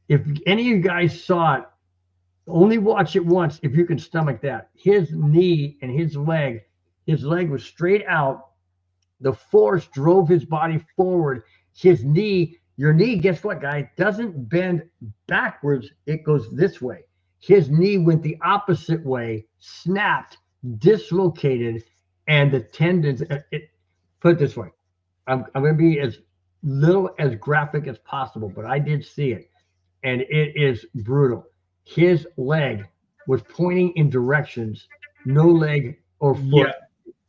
If any of you guys saw it, only watch it once if you can stomach that. His knee and his leg was straight out. The force drove his body forward. His knee, your knee, guess what, guy, doesn't bend backwards. It goes this way. His knee went the opposite way, snapped, dislocated, and the tendons, put it this way. I'm going to be as little as graphic as possible, but I did see it, and it is brutal. His leg was pointing in directions no leg or foot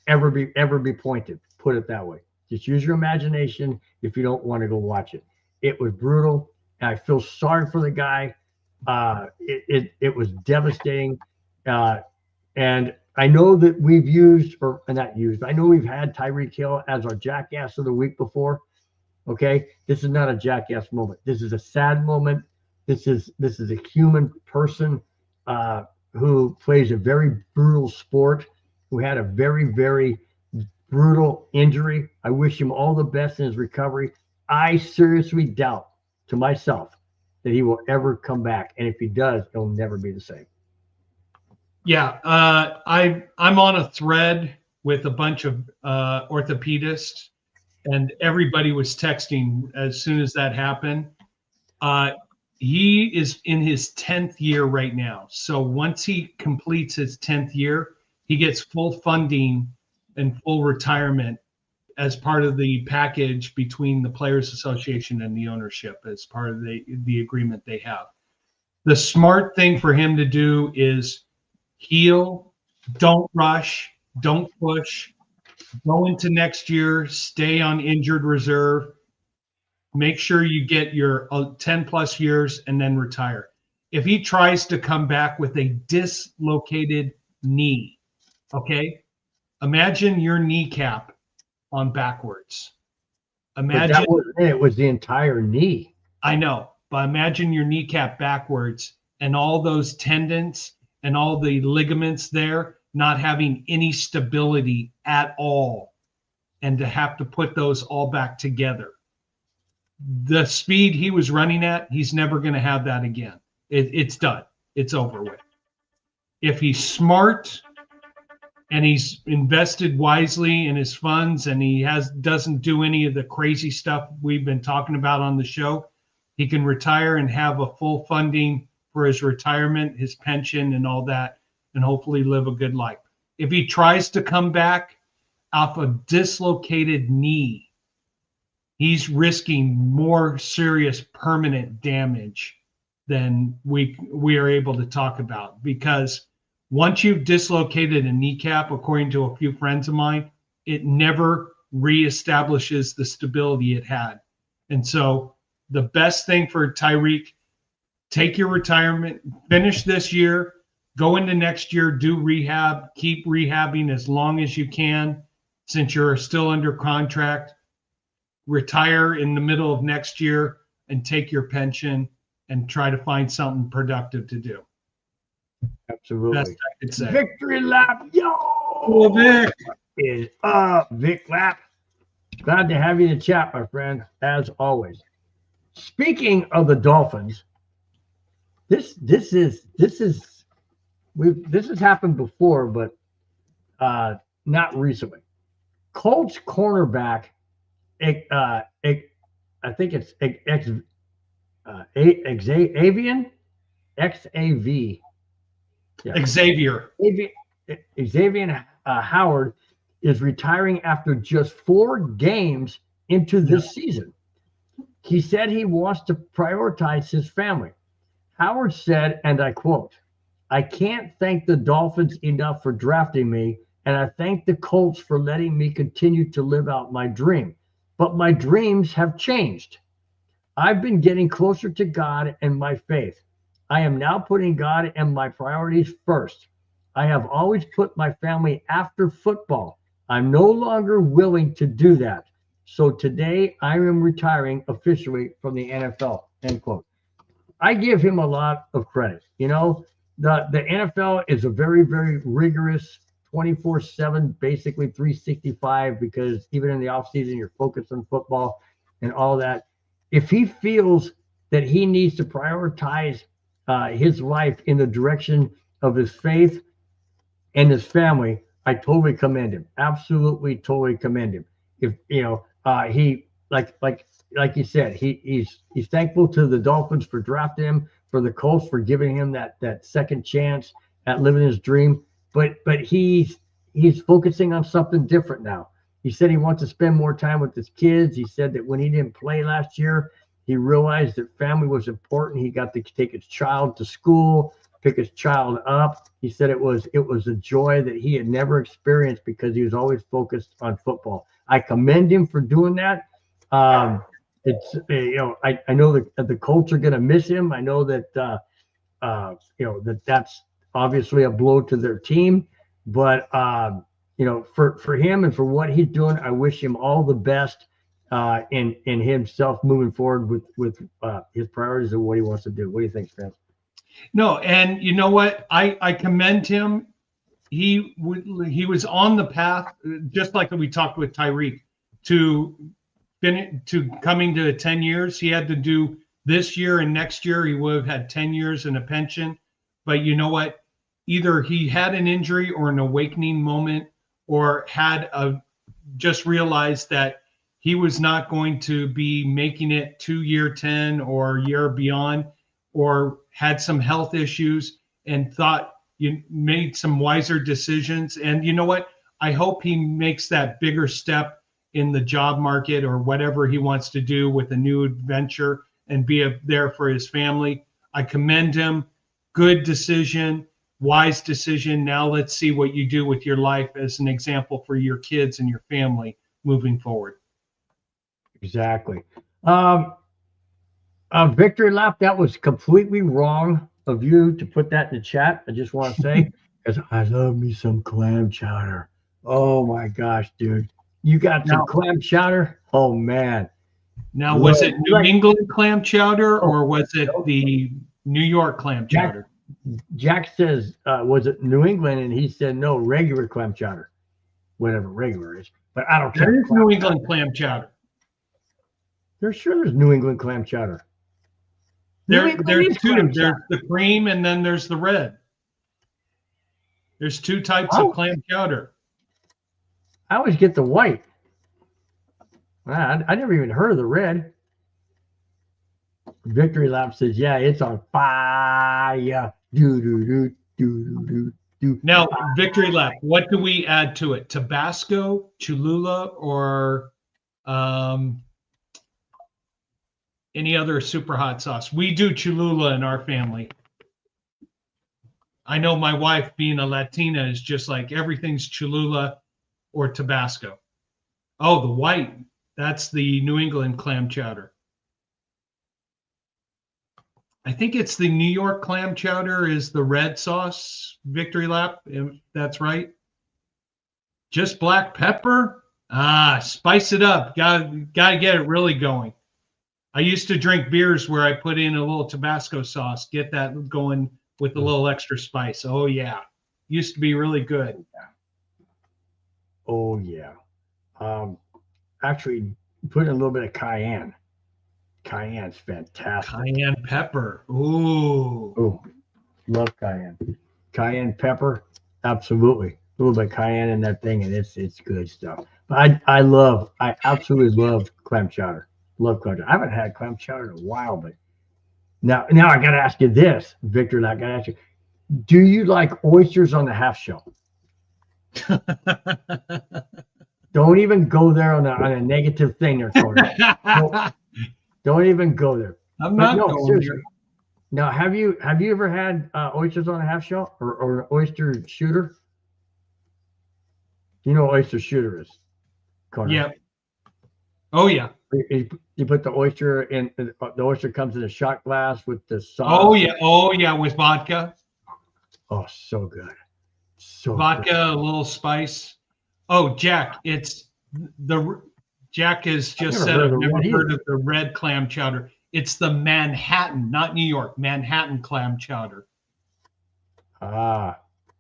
ever be pointed. Put it that way. Just use your imagination if you don't want to go watch it. It was brutal. And I feel sorry for the guy. It was devastating. And I know that I know we've had Tyreek Hill as our jackass of the week before. Okay. This is not a jackass moment. This is a sad moment. This is a human person who plays a very brutal sport, who had a very, very brutal injury. I wish him all the best in his recovery. I seriously doubt to myself that he will ever come back. And if he does, he'll never be the same. Yeah. I'm on a thread with a bunch of orthopedists, and everybody was texting as soon as that happened. He is in his 10th year right now. So once he completes his 10th year, he gets full funding and full retirement as part of the package between the Players Association and the ownership as part of the agreement they have. The smart thing for him to do is heal, don't rush, don't push, Go into next year, stay on injured reserve. Make sure you get your 10 plus years and then retire. If he tries to come back with a dislocated knee, okay, imagine your kneecap on backwards. But that was it. It was the entire knee. I know, but imagine your kneecap backwards and all those tendons and all the ligaments there not having any stability at all, and to have to put those all back together. The speed he was running at, he's never going to have that again. It's done. It's over with. If he's smart and he's invested wisely in his funds and he doesn't do any of the crazy stuff we've been talking about on the show, he can retire and have a full funding for his retirement, his pension and all that, and hopefully live a good life. If he tries to come back off a dislocated knee, he's risking more serious permanent damage than we are able to talk about, because once you've dislocated a kneecap, according to a few friends of mine, it never reestablishes the stability it had. And so the best thing for Tyreek, take your retirement, finish this year, go into next year, do rehab, keep rehabbing as long as you can since you're still under contract, retire in the middle of next year and take your pension and try to find something productive to do. Absolutely. Best I could say. Victory lap, yo! Well, Vic is up, Vic Lap. Glad to have you in the chat, my friend, as always. Speaking of the Dolphins, this has happened before, but not recently. Colts cornerback, I think it's Xavier. Yeah. Xavier Howard is retiring after just 4 games into this season. He said he wants to prioritize his family. Howard said, and I quote, "I can't thank the Dolphins enough for drafting me, and I thank the Colts for letting me continue to live out my dream. But my dreams have changed. I've been getting closer to God and my faith. I am now putting God and my priorities first. I have always put my family after football. I'm no longer willing to do that. So today I am retiring officially from the NFL," end quote. I give him a lot of credit. You know, the NFL is a very, very rigorous 24/7, basically 365, because even in the offseason, you're focused on football and all that. If he feels that he needs to prioritize his life in the direction of his faith and his family, I totally commend him. Absolutely, totally commend him. If you know, he like you said, he's thankful to the Dolphins for drafting him, for the Colts for giving him that second chance at living his dream. But he's focusing on something different now. He said he wants to spend more time with his kids. He said that when he didn't play last year, he realized that family was important. He got to take his child to school, pick his child up. He said it was a joy that he had never experienced because he was always focused on football. I commend him for doing that. It's I know that the Colts are going to miss him. I know that that's obviously a blow to their team, but for him and for what he's doing, I wish him all the best in himself moving forward with his priorities and what he wants to do. What do you think, Stan? No, and you know what? I commend him. He was on the path, just like we talked with Tyreek, to coming to 10 years. He had to do this year and next year. He would have had 10 years and a pension. But you know what? Either he had an injury or an awakening moment, or just realized that he was not going to be making it to year 10 or year beyond, or had some health issues and thought you made some wiser decisions. And you know what? I hope he makes that bigger step in the job market or whatever he wants to do with a new adventure and be there for his family. I commend him. Good decision. wise decision. Now let's see what you do with your life as an example for your kids and your family moving forward. Exactly. Victory lap, that was completely wrong of you to put that in the chat. I just want to say, because I love me some clam chowder. Oh my gosh, dude. You got some clam chowder? Oh man. Now, was it New England clam chowder or was it the New York clam chowder? Jack says, was it New England? And he said, no, regular clam chowder. Whatever regular is. But I don't care. That is New England clam chowder. There's New England clam chowder. There's two. There's the cream and then there's the red. There's two types of clam chowder. I always get the white. I never even heard of the red. Victory lap says, yeah, it's on fire. Now, victory lap, what do we add to it? Tabasco, Cholula, or any other super hot sauce? We do Cholula in our family. I know my wife, being a Latina, is just like everything's Cholula or Tabasco. Oh, the white. That's the New England clam chowder. I think it's the New York clam chowder is the red sauce, victory lap, if that's right. Just black pepper? Spice it up. Gotta get it really going. I used to drink beers where I put in a little Tabasco sauce, get that going with a little extra spice. Oh, yeah. Used to be really good. Oh, yeah. Actually, put in a little bit of cayenne. Cayenne's fantastic. Cayenne pepper. Ooh. Oh, love cayenne. Cayenne pepper, absolutely. A little bit of cayenne in that thing, and it's good stuff. But I absolutely love clam chowder. Love clam chowder. I haven't had clam chowder in a while, but now I got to ask you this, Victor. I got to ask you: do you like oysters on the half shell? Don't even go there on a negative thing there, Tony. Don't even go there. I'm not going there. Now, have you ever had oysters on a half shell or an oyster shooter? You know what oyster shooter is, Connor? Yeah. Oh yeah. You put the oyster in. The oyster comes in a shot glass with the sauce. Oh yeah, with vodka. Oh, so good. So vodka, good. A little spice. Oh, Jack, Jack has just said I've never heard of the red clam chowder. It's the Manhattan, not New York, Manhattan clam chowder. So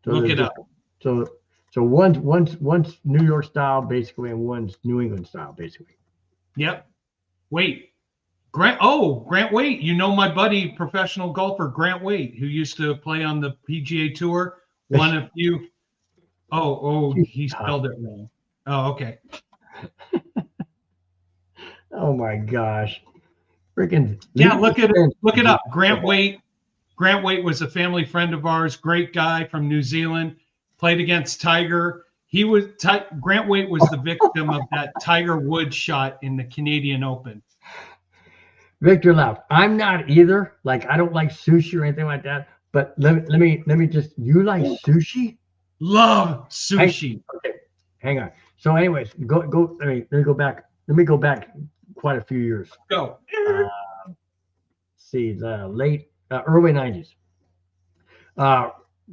look it up. So one's New York style basically, and one's New England style basically. Yep. Wait, Grant Waite. You know my buddy, professional golfer Grant Waite, who used to play on the PGA Tour. One of you. Oh, he spelled it wrong. Oh, okay. Oh my gosh. Freaking look it up. Grant Waite was a family friend of ours, great guy from New Zealand, played against Tiger. Grant Waite was the victim of that Tiger Woods shot in the Canadian Open. Victor Lapp, I'm not either. Like, I don't like sushi or anything like that. But let me just, you like sushi? Love sushi. Okay, hang on. So anyways, let me go back quite a few years. Go. See, the early 90s.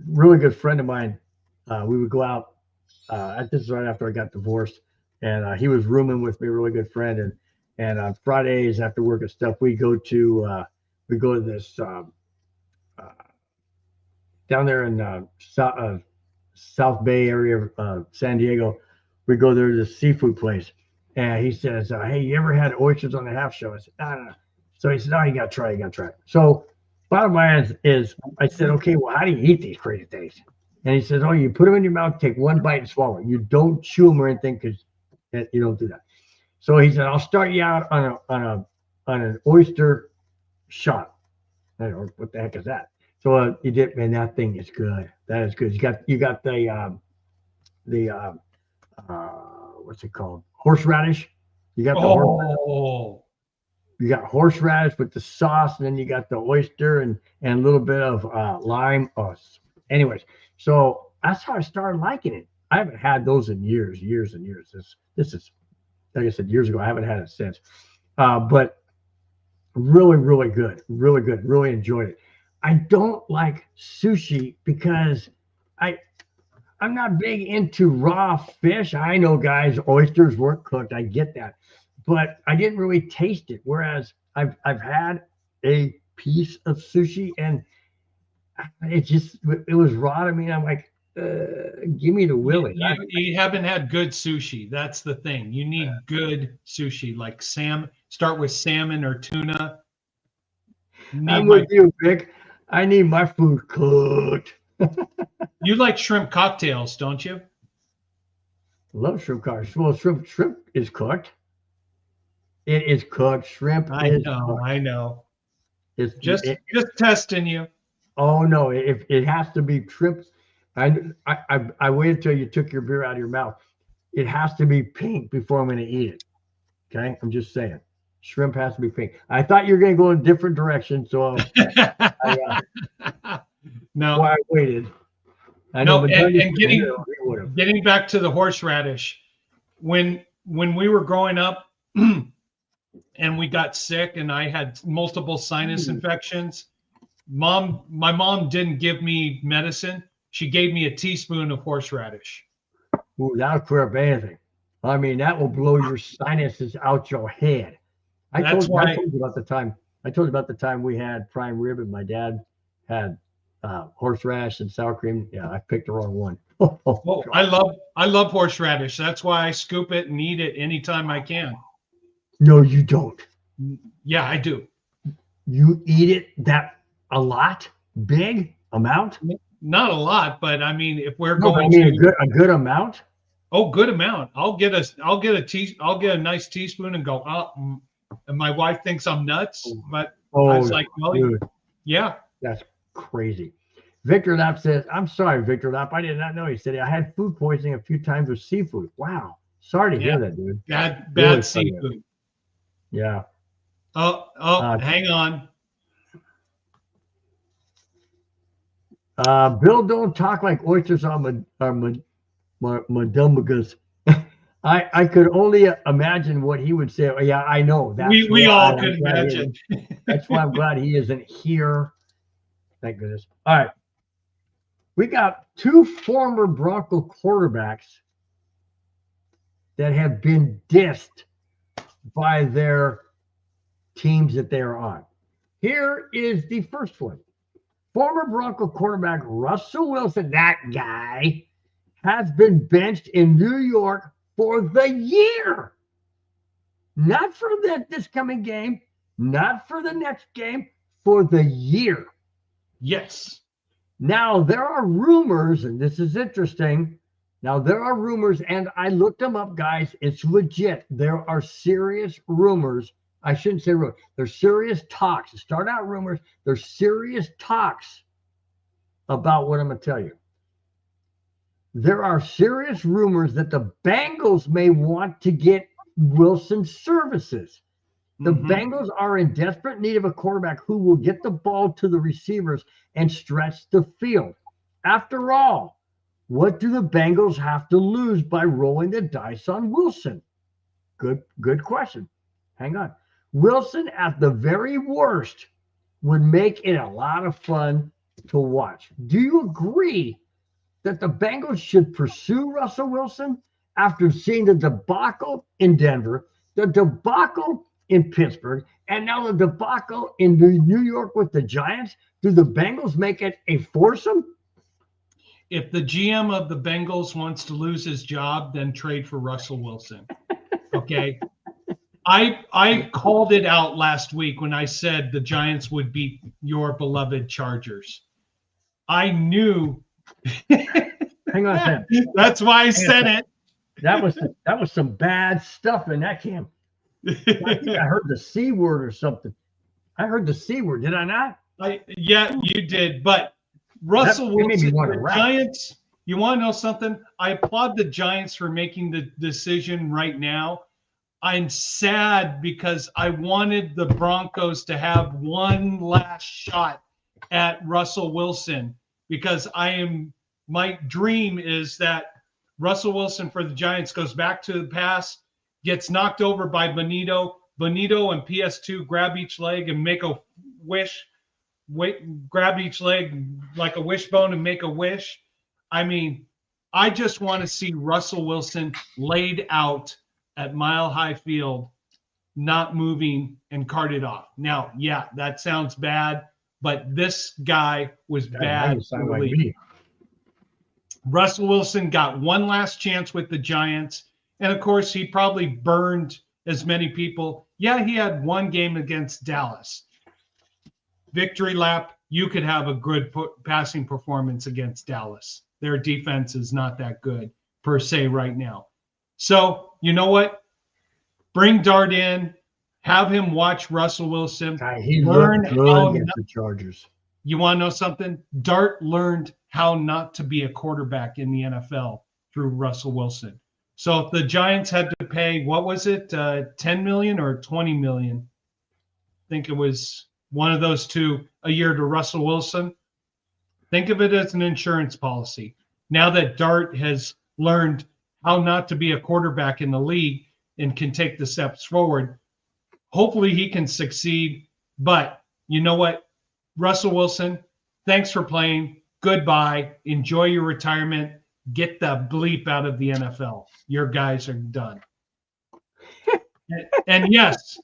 Really good friend of mine. We would go out. This is right after I got divorced, and he was rooming with me, a really good friend. And on Fridays after work and stuff, we go to this down there in South Bay area of San Diego. We go there to the seafood place, and he says, "Hey, you ever had oysters on the half shell?" I said, "No." So he said, "Oh, you gotta try it." So bottom line is, I said, "Okay, well, how do you eat these crazy things?" And he says, "Oh, you put them in your mouth, take one bite and swallow it. You don't chew them or anything because you don't do that." So he said, "I'll start you out on an oyster shot." I don't know what the heck is that. So you did, man. That thing is good. That is good. You got the what's it called? Horseradish. You got the you got horseradish with the sauce, and then you got the oyster and a little bit of lime. Oh, Anyways, so that's how I started liking it. I haven't had those in years, years and years. This is, like I said, years ago. I haven't had it since. But really, really good. Really good. Really enjoyed it. I don't like sushi because I I'm not big into raw fish. I know, guys, oysters weren't cooked. I get that, but I didn't really taste it. Whereas I've had a piece of sushi and it was raw to me. And I'm like, give me the You, willy. you you haven't had good sushi. That's the thing. You need good sushi, like salmon. Start with salmon or tuna. I'm Need my. with you, Vic. I need my food cooked. You like shrimp cocktails, don't you? Love shrimp cocktails. Well, shrimp is cooked. It is cooked. Shrimp I is know. cooked. I know. It's Just it, just testing you. oh no, if it has to be shrimp. I waited till you took your beer out of your mouth. It has to be pink before I'm going to eat it. Okay, I'm just saying. Shrimp has to be pink. I thought you were going to go in a different direction, so No, well, I waited. I know, no, but and would have. getting back to the horseradish, when we were growing up, and we got sick, and I had multiple sinus infections. My mom didn't give me medicine. She gave me a teaspoon of horseradish. Ooh, that'll clear up anything. I mean, that will blow your sinuses out your head. I That's told why. you about the time. I told you about the time we had prime rib, and my dad had horseradish and sour cream. Yeah, I picked the wrong one. Oh, I love horseradish. That's why I scoop it and eat it anytime I can. No, you don't. Yeah, I do. You eat it that a lot, big amount. Not a lot, but I mean, if we're No, but I going mean to, a good amount. oh, good amount. I'll get a nice teaspoon and go up. And my wife thinks I'm nuts, but I was like, well, dude, yeah. that's crazy. Victor Knapp says, "I'm sorry, Victor Knapp. I did not know." He said, "I had food poisoning a few times with seafood." Wow, sorry to hear that, dude. Bad Really seafood. Yeah. Oh, hang on. Bill, don't talk like oysters are madumbagas. I could only imagine what he would say. Yeah, I know. We all could imagine. That's why I'm glad he isn't here. Thank goodness. All right. We got two former Bronco quarterbacks that have been dissed by their teams that they are on. Here is the first one. Former Bronco quarterback Russell Wilson, that guy, has been benched in New York for the year. Not for this coming game, not for the next game, for the year. Yes. Now, there are rumors, and this is interesting. Now, there are rumors, and I looked them up, guys. It's legit. There are serious rumors. I shouldn't say rumors. There's serious talks. To start out rumors, there's serious talks about what I'm going to tell you. There are serious rumors that the Bengals may want to get Wilson's services. The Bengals are in desperate need of a quarterback who will get the ball to the receivers and stretch the field. After all, what do the Bengals have to lose by rolling the dice on Wilson? Good question. Hang on. Wilson, at the very worst, would make it a lot of fun to watch. Do you agree that the Bengals should pursue Russell Wilson after seeing the debacle in Denver, the debacle in Pittsburgh, and now the debacle in New York with the Giants? Do the Bengals make it a foursome? If the GM of the Bengals wants to lose his job, then trade for Russell Wilson. Okay. I called it out last week when I said the Giants would beat your beloved Chargers. I knew. Hang on a second. That's why I said it. That was some bad stuff in that camp. I think I heard the C word or something. I heard the C word. Did I not? Yeah, you did. But Russell Wilson, the Giants, you want to know something? I applaud the Giants for making the decision right now. I'm sad because I wanted the Broncos to have one last shot at Russell Wilson. because my dream is that Russell Wilson for the Giants goes back to the pass, gets knocked over by Bonito. Bonito and PS2 grab each leg and make a wish. Grab each leg like a wishbone and make a wish. I mean, I just want to see Russell Wilson laid out at Mile High Field, not moving and carted off. Now, yeah, that sounds bad, but this guy was bad. Russell Wilson got one last chance with the Giants, and of course, he probably burned as many people. Yeah, he had one game against Dallas. Victory lap, you could have a good passing performance against Dallas. Their defense is not that good per se right now. So, you know what? Bring Dart in, have him watch Russell Wilson. He learned how against the Chargers. You want to know something? Dart learned how not to be a quarterback in the NFL through Russell Wilson. So if the Giants had to pay, what was it, 10 million or 20 million? I think it was one of those two a year to Russell Wilson. Think of it as an insurance policy. Now that Dart has learned how not to be a quarterback in the league and can take the steps forward, hopefully he can succeed. But you know what? Russell Wilson, thanks for playing. Goodbye. Enjoy your retirement. Get the bleep out of the NFL. Your guys are done. And yes,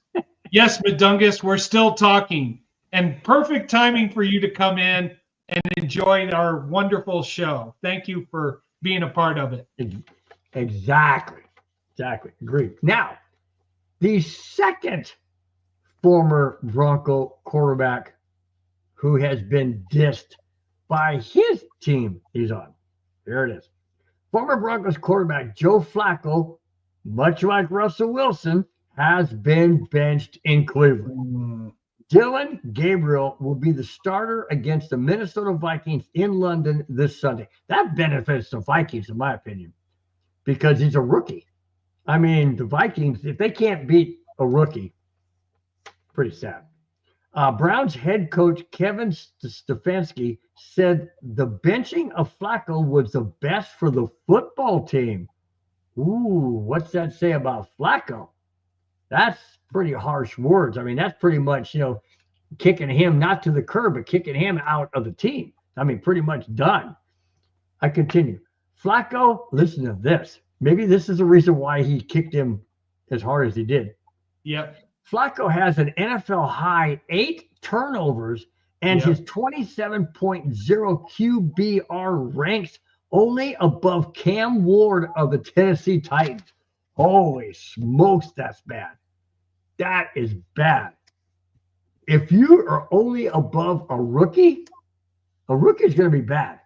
Madungus, we're still talking. And perfect timing for you to come in and enjoy our wonderful show. Thank you for being a part of it. Exactly. Agreed. Now, the second former Bronco quarterback who has been dissed by his team he's on. There it is. Former Broncos quarterback Joe Flacco, much like Russell Wilson, has been benched in Cleveland. Dylan Gabriel will be the starter against the Minnesota Vikings in London this Sunday. That benefits the Vikings, in my opinion, because he's a rookie. I mean, the Vikings, if they can't beat a rookie, pretty sad. Browns head coach Kevin Stefanski said the benching of Flacco was the best for the football team. Ooh, what's that say about Flacco? That's pretty harsh words. I mean, that's pretty much, kicking him not to the curb, but kicking him out of the team. I mean, pretty much done. I continue. Flacco, listen to this. Maybe this is the reason why he kicked him as hard as he did. Yep. Flacco has an NFL high 8 turnovers, and his 27.0 QBR ranks only above Cam Ward of the Tennessee Titans. Holy smokes, that's bad. That is bad. If you are only above a rookie is going to be bad.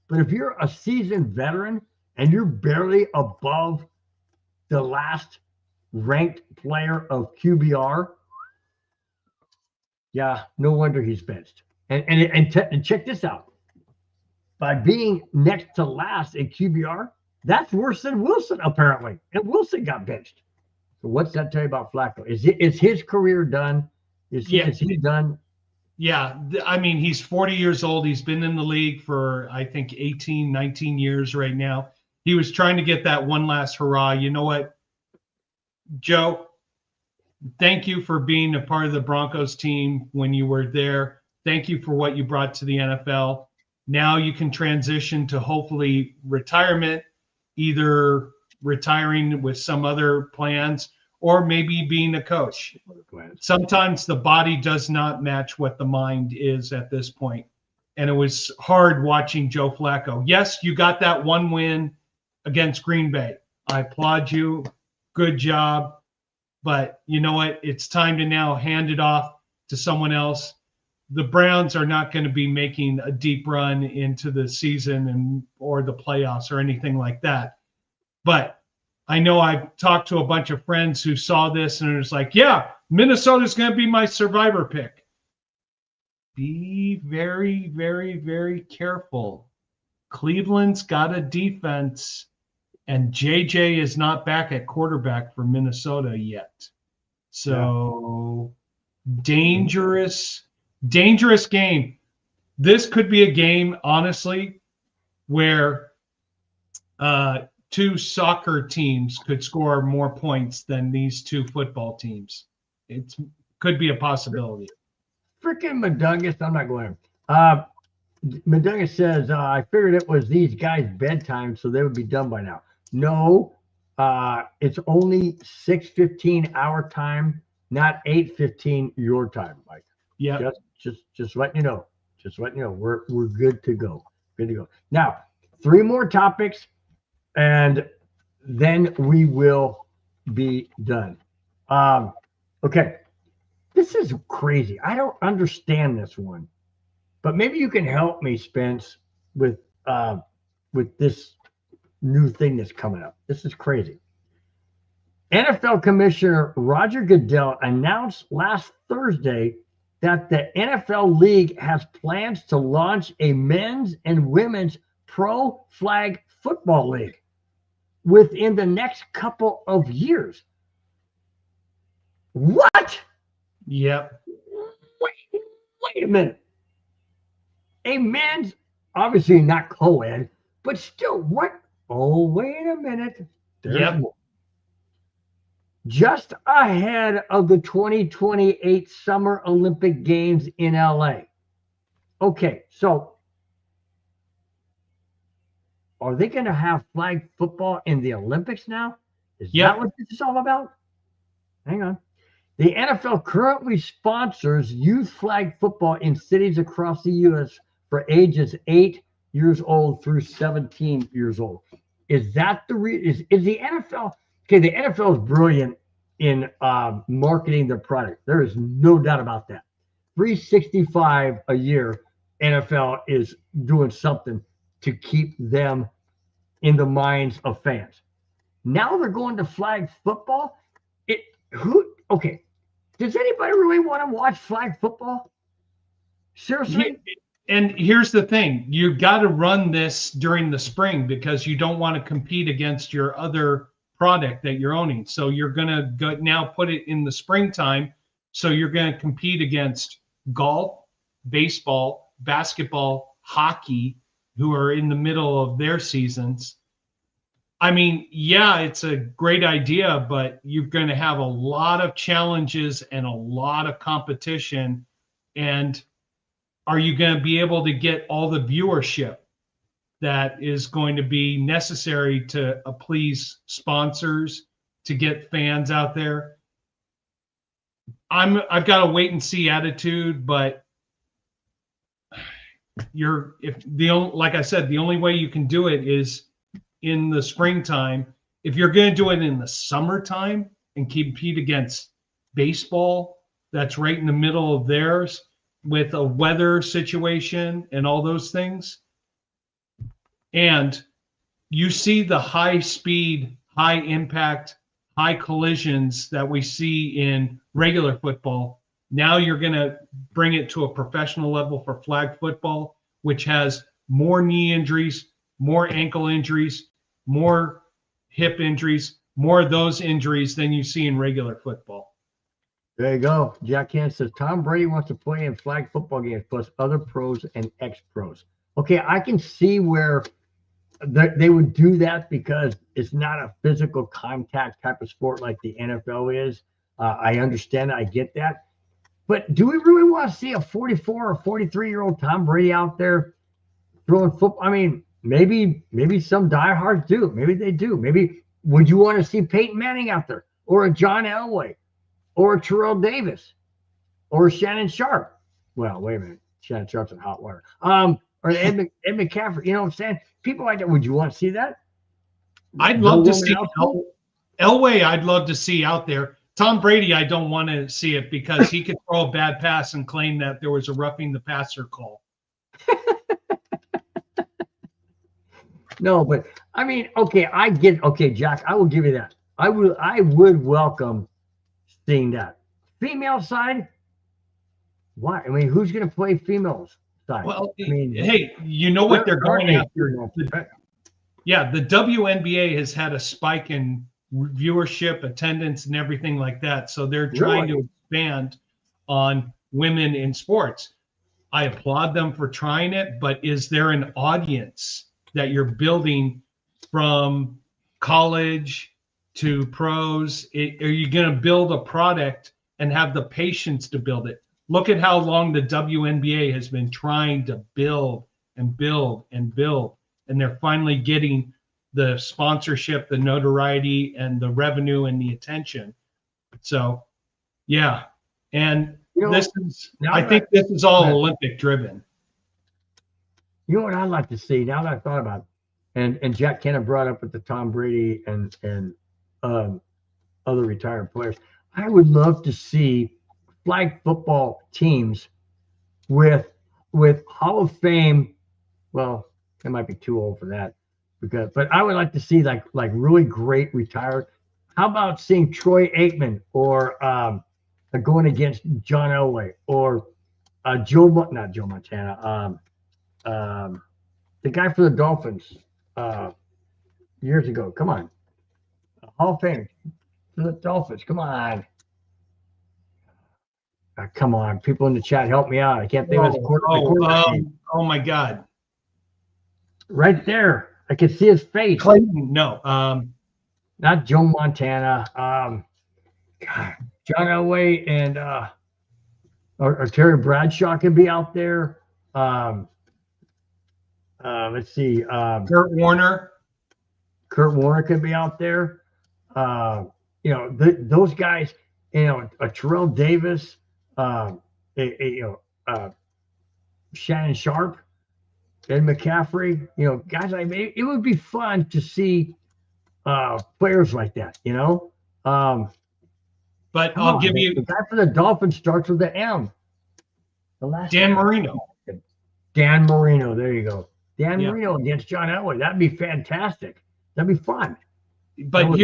But if you're a seasoned veteran and you're barely above the last ranked player of QBR, yeah, no wonder he's benched. And check this out. By being next to last in QBR, that's worse than Wilson, apparently. And Wilson got benched. So what's that tell you about Flacco? Is his career done? Is he done? Yeah, I mean, he's 40 years old. He's been in the league for, I think, 18, 19 years right now. He was trying to get that one last hurrah. You know what, Joe? Thank you for being a part of the Broncos team when you were there. Thank you for what you brought to the NFL. Now you can transition to hopefully retirement, either retiring with some other plans or maybe being a coach. Sometimes the body does not match what the mind is at this point. And it was hard watching Joe Flacco. Yes, you got that one win against Green Bay. I applaud you. Good job. But you know what? It's time to now hand it off to someone else. The Browns are not going to be making a deep run into the season or the playoffs or anything like that. But I know I've talked to a bunch of friends who saw this and it's like, yeah, Minnesota's going to be my survivor pick. Be very, very, very careful. Cleveland's got a defense, and JJ is not back at quarterback for Minnesota yet. So dangerous game. This could be a game, honestly, where two soccer teams could score more points than these two football teams. It could be a possibility. Freaking Madungus, I'm not going. Madungus says, I figured it was these guys' bedtime, so they would be done by now. No, it's only 6:15 our time, not 8:15 your time, Mike. Yeah. Just letting you know. Just letting you know. We're good to go. Good to go. Now, 3 more topics, and then we will be done. Okay. This is crazy. I don't understand this one, but maybe you can help me, Spence, with this new thing that's coming up. This is crazy. NFL Commissioner Roger Goodell announced last Thursday that the NFL League has plans to launch a men's and women's pro flag football league within the next couple of years. What? Yep. Wait a minute. A men's, obviously not co-ed, but still, what? Oh, wait a minute. There's more. Just ahead of the 2028 Summer Olympic Games in LA. Okay, so are they going to have flag football in the Olympics now? Is that what this is all about? Hang on. The NFL currently sponsors youth flag football in cities across the U.S. for ages 8 years old through 17 years old. Is that is the NFL? Okay, the NFL is brilliant in marketing their product. There is no doubt about that. 365 a year, NFL is doing something to keep them in the minds of fans. Now they're going to flag football. Okay. Does anybody really want to watch flag football? Seriously? And here's the thing. You got to run this during the spring because you don't want to compete against your other product that you're owning. So you're going to go now put it in the springtime. So you're going to compete against golf, baseball, basketball, hockey, who are in the middle of their seasons. I mean, yeah, it's a great idea, but you're going to have a lot of challenges and a lot of competition. And are you going to be able to get all the viewership that is going to be necessary to please sponsors, to get fans out there? I've got a wait and see attitude, but like I said, the only way you can do it is in the springtime. If you're going to do it in the summertime and compete against baseball, that's right in the middle of theirs with a weather situation and all those things. And you see the high speed, high impact, high collisions that we see in regular football. Now you're going to bring it to a professional level for flag football, which has more knee injuries, more ankle injuries, more hip injuries, more of those injuries than you see in regular football. There you go. Jack Hand says Tom Brady wants to play in flag football games plus other pros and ex-pros. Okay, I can see where they would do that because it's not a physical contact type of sport like the NFL is. I understand. I get that. But do we really want to see a 44 or 43-year-old Tom Brady out there throwing football? I mean, maybe some diehards do. Maybe they do. Maybe would you want to see Peyton Manning out there or a John Elway or a Terrell Davis or Shannon Sharp? Well, wait a minute. Shannon Sharp's in hot water. Or Ed McCaffrey. You know what I'm saying? People like that. Would you want to see that? I'd love to see Elway. I'd love to see out there. Tom Brady, I don't want to see it because he could throw a bad pass and claim that there was a roughing the passer call. No, but I mean, okay, Jack, I will give you that. I would welcome seeing that. Female side, why? I mean, who's going to play females side? Well, I mean, hey, you know what they're going after? Yeah, the WNBA has had a spike in viewership, attendance, and everything like that. So they're trying to expand on women in sports. I applaud them for trying it, but is there an audience that you're building from college to pros? Are you going to build a product and have the patience to build it? Look at how long the WNBA has been trying to build and build and build, and they're finally getting the sponsorship, the notoriety, and the revenue and the attention. So, yeah. And this is, I think this is all Olympic driven. You know what I'd like to see now that I thought about it, and Jack Kenna brought up with the Tom Brady and other retired players. I would love to see flag football teams with Hall of Fame. Well, it might be too old for that, but I would like to see like really great retired. How about seeing Troy Aikman or going against John Elway or not Joe Montana, the guy for the Dolphins years ago. Come on, Hall of Fame for the Dolphins. Come on. Come on, people in the chat, help me out. I can't think of his quarterback name. Oh my God! Right there, I can see his face. Clayton, no, not Joe Montana. God, John Elway and or Terry Bradshaw could be out there. Let's see. Kurt Warner. Kurt Warner could be out there. Those guys. Terrell Davis. Shannon Sharp, Ed McCaffrey, guys like it would be fun to see players like that, But I'll give you the guy for the Dolphins starts with the M. The last Dan Marino. Dan Marino, there you go. Dan Marino against John Elway. That'd be fantastic. That'd be fun. But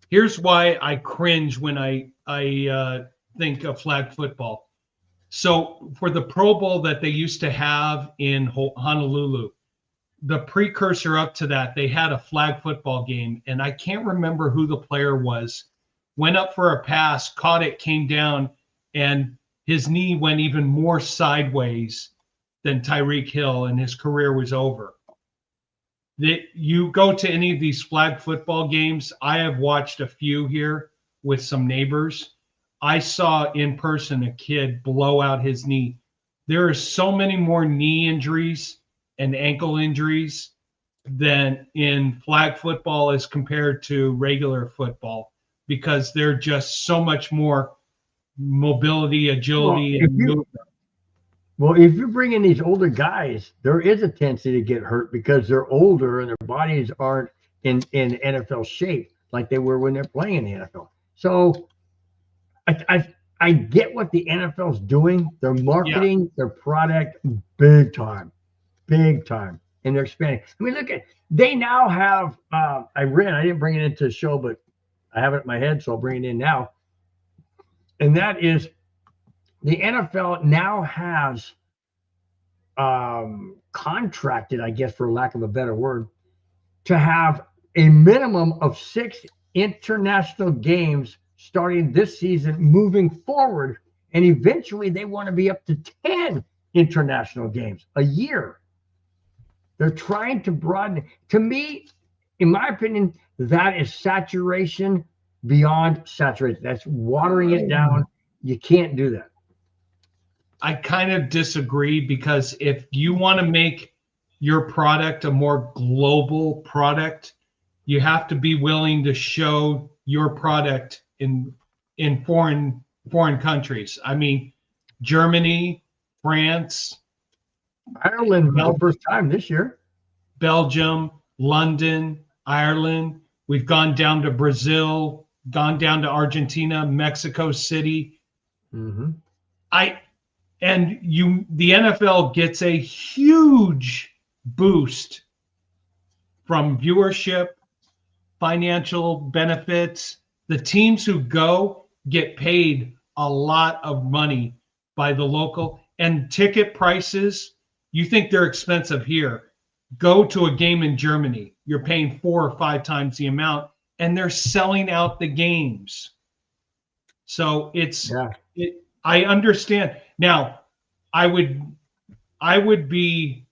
here's why I cringe when I think of flag football. So for the Pro Bowl that they used to have in Honolulu, the precursor up to that, they had a flag football game, and I can't remember who the player was. Went up for a pass, caught it, came down, and his knee went even more sideways than Tyreek Hill, and his career was over. You go to any of these flag football games, I have watched a few here with some neighbors. I saw in person a kid blow out his knee. There are so many more knee injuries and ankle injuries than in flag football as compared to regular football, because they're just so much more mobility, agility, and movement. Well, if you bring in these older guys, there is a tendency to get hurt because they're older and their bodies aren't in NFL shape like they were when they're playing in the NFL. So I get what the NFL's doing. They're marketing their product big time, and they're expanding. I mean, look at, they now have, I didn't bring it into the show, but I have it in my head, so I'll bring it in now. And that is, the NFL now has contracted, I guess, for lack of a better word, to have a minimum of 6 international games starting this season moving forward. And eventually they want to be up to 10 international games a year. They're trying to broaden. To me, in my opinion, that is saturation beyond saturation. That's watering it down. You can't do that. I kind of disagree, because if you want to make your product a more global product, you have to be willing to show your product in foreign countries. I mean, Germany, France, Ireland for the first time this year. Belgium, London, Ireland. We've gone down to Brazil, gone down to Argentina, Mexico City. Mm-hmm. The NFL gets a huge boost from viewership, financial benefits. The teams who go get paid a lot of money by the local, and ticket prices. You think they're expensive here. Go to a game in Germany. You're paying 4 or 5 times the amount, and they're selling out the games. So I understand. Now, I would be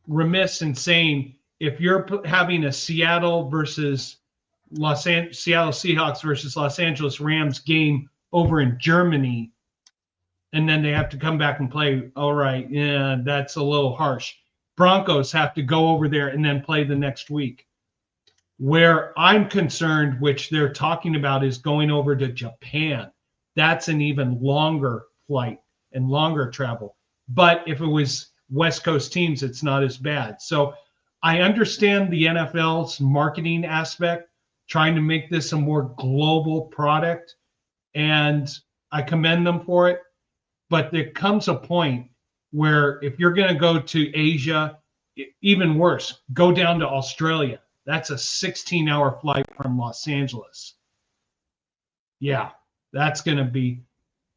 remiss in saying if you're having a Seattle Seahawks versus Los Angeles Rams game over in Germany, and then they have to come back and play. All right, yeah, that's a little harsh. Broncos have to go over there and then play the next week. Where I'm concerned, which they're talking about, is going over to Japan. That's an even longer flight and longer travel. But if it was West Coast teams, it's not as bad. So I understand the NFL's marketing aspect, trying to make this a more global product, and I commend them for it. But there comes a point where if you're going to go to Asia, even worse, go down to Australia. That's a 16-hour flight from Los Angeles. Yeah, that's going to be.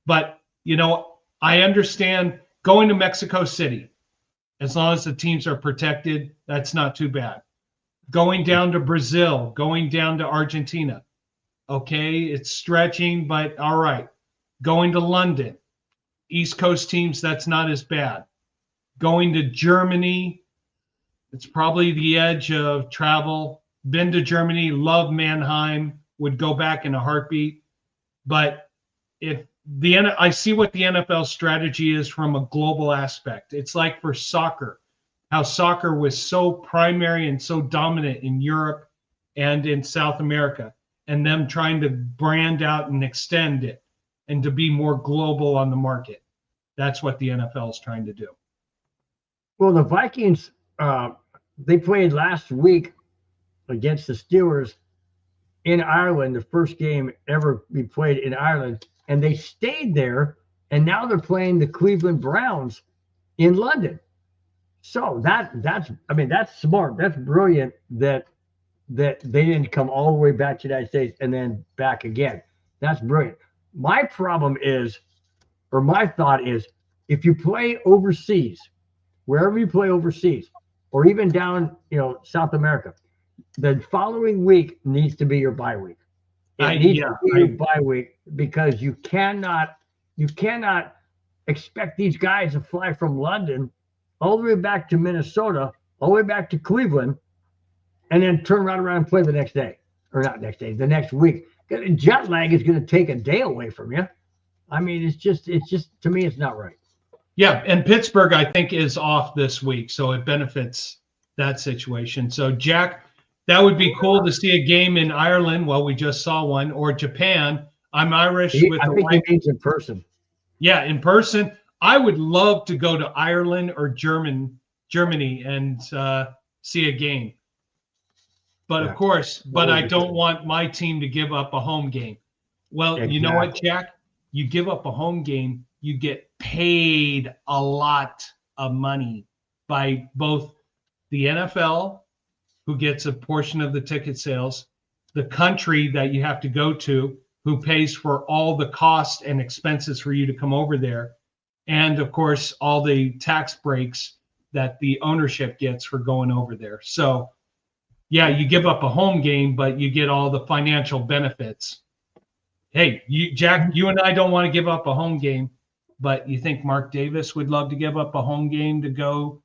But, you know, I understand going to Mexico City, as long as the teams are protected, that's not too bad. Going down to Brazil, going down to Argentina. Okay, it's stretching, but all right. Going to London, East Coast teams, that's not as bad. Going to Germany, it's probably the edge of travel. Been to Germany, love Mannheim, would go back in a heartbeat. But I see what the NFL strategy is from a global aspect. It's like for soccer, how soccer was so primary and so dominant in Europe and in South America, and them trying to brand out and extend it and to be more global on the market. That's what the NFL is trying to do. Well, the Vikings, they played last week against the Steelers in Ireland, the first game ever be played in Ireland, and they stayed there, and now they're playing the Cleveland Browns in London. So that's smart. That's brilliant that they didn't come all the way back to the United States and then back again. That's brilliant. My problem is, or my thought is, if you play overseas, wherever you play overseas, or even down, South America, the following week needs to be your bye week. It needs to be your bye week, because you cannot expect these guys to fly from London all the way back to Minnesota, all the way back to Cleveland, and then turn right around and play the next day, or not next day, the next week. Jet lag is going to take a day away from you. I mean, it's just to me, it's not right. Yeah, and Pittsburgh, I think, is off this week, so it benefits that situation. So, Jack, that would be cool to see a game in Ireland. Well, we just saw one, or Japan. I'm Irish. I think he means in person. Yeah, in person. I would love to go to Ireland or Germany and see a game. But of course, I don't want my team to give up a home game. Well, exactly. You know what, Jack? You give up a home game, you get paid a lot of money by both the NFL, who gets a portion of the ticket sales, the country that you have to go to, who pays for all the costs and expenses for you to come over there, and of course, all the tax breaks that the ownership gets for going over there. So, yeah, you give up a home game, but you get all the financial benefits. Hey, Jack, you and I don't want to give up a home game, but you think Mark Davis would love to give up a home game to go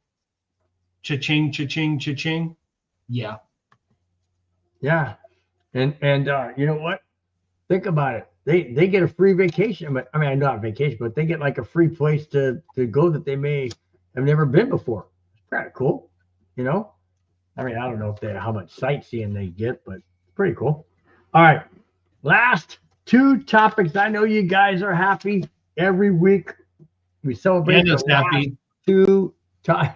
cha-ching, cha-ching, cha-ching? Yeah. Yeah. And you know what? Think about it. They get a free vacation. But I mean, not vacation, but they get like a free place to go that they may have never been before. It's kind of cool, I mean, I don't know how much sightseeing they get, but it's pretty cool. All right. Last two topics. I know you guys are happy. Every week we celebrate the last two topics.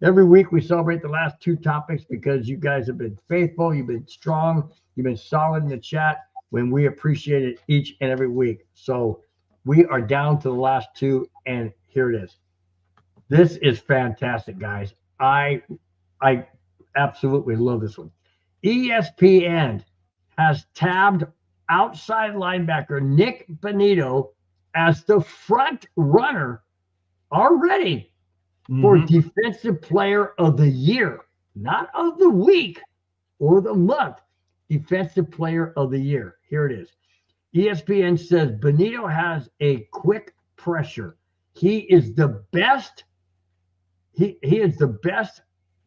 Every week we celebrate the last two topics because you guys have been faithful. You've been strong. You've been solid in the chat when we appreciate it each and every week. So we are down to the last two, and here it is. This is fantastic, guys. I absolutely love this one. ESPN has tabbed outside linebacker Nick Bonito as the front runner already for Defensive Player of the Year, not of the week or the month. Defensive Player of the Year. Here it is. ESPN says Bonito has a quick pressure, He is the best. He is the best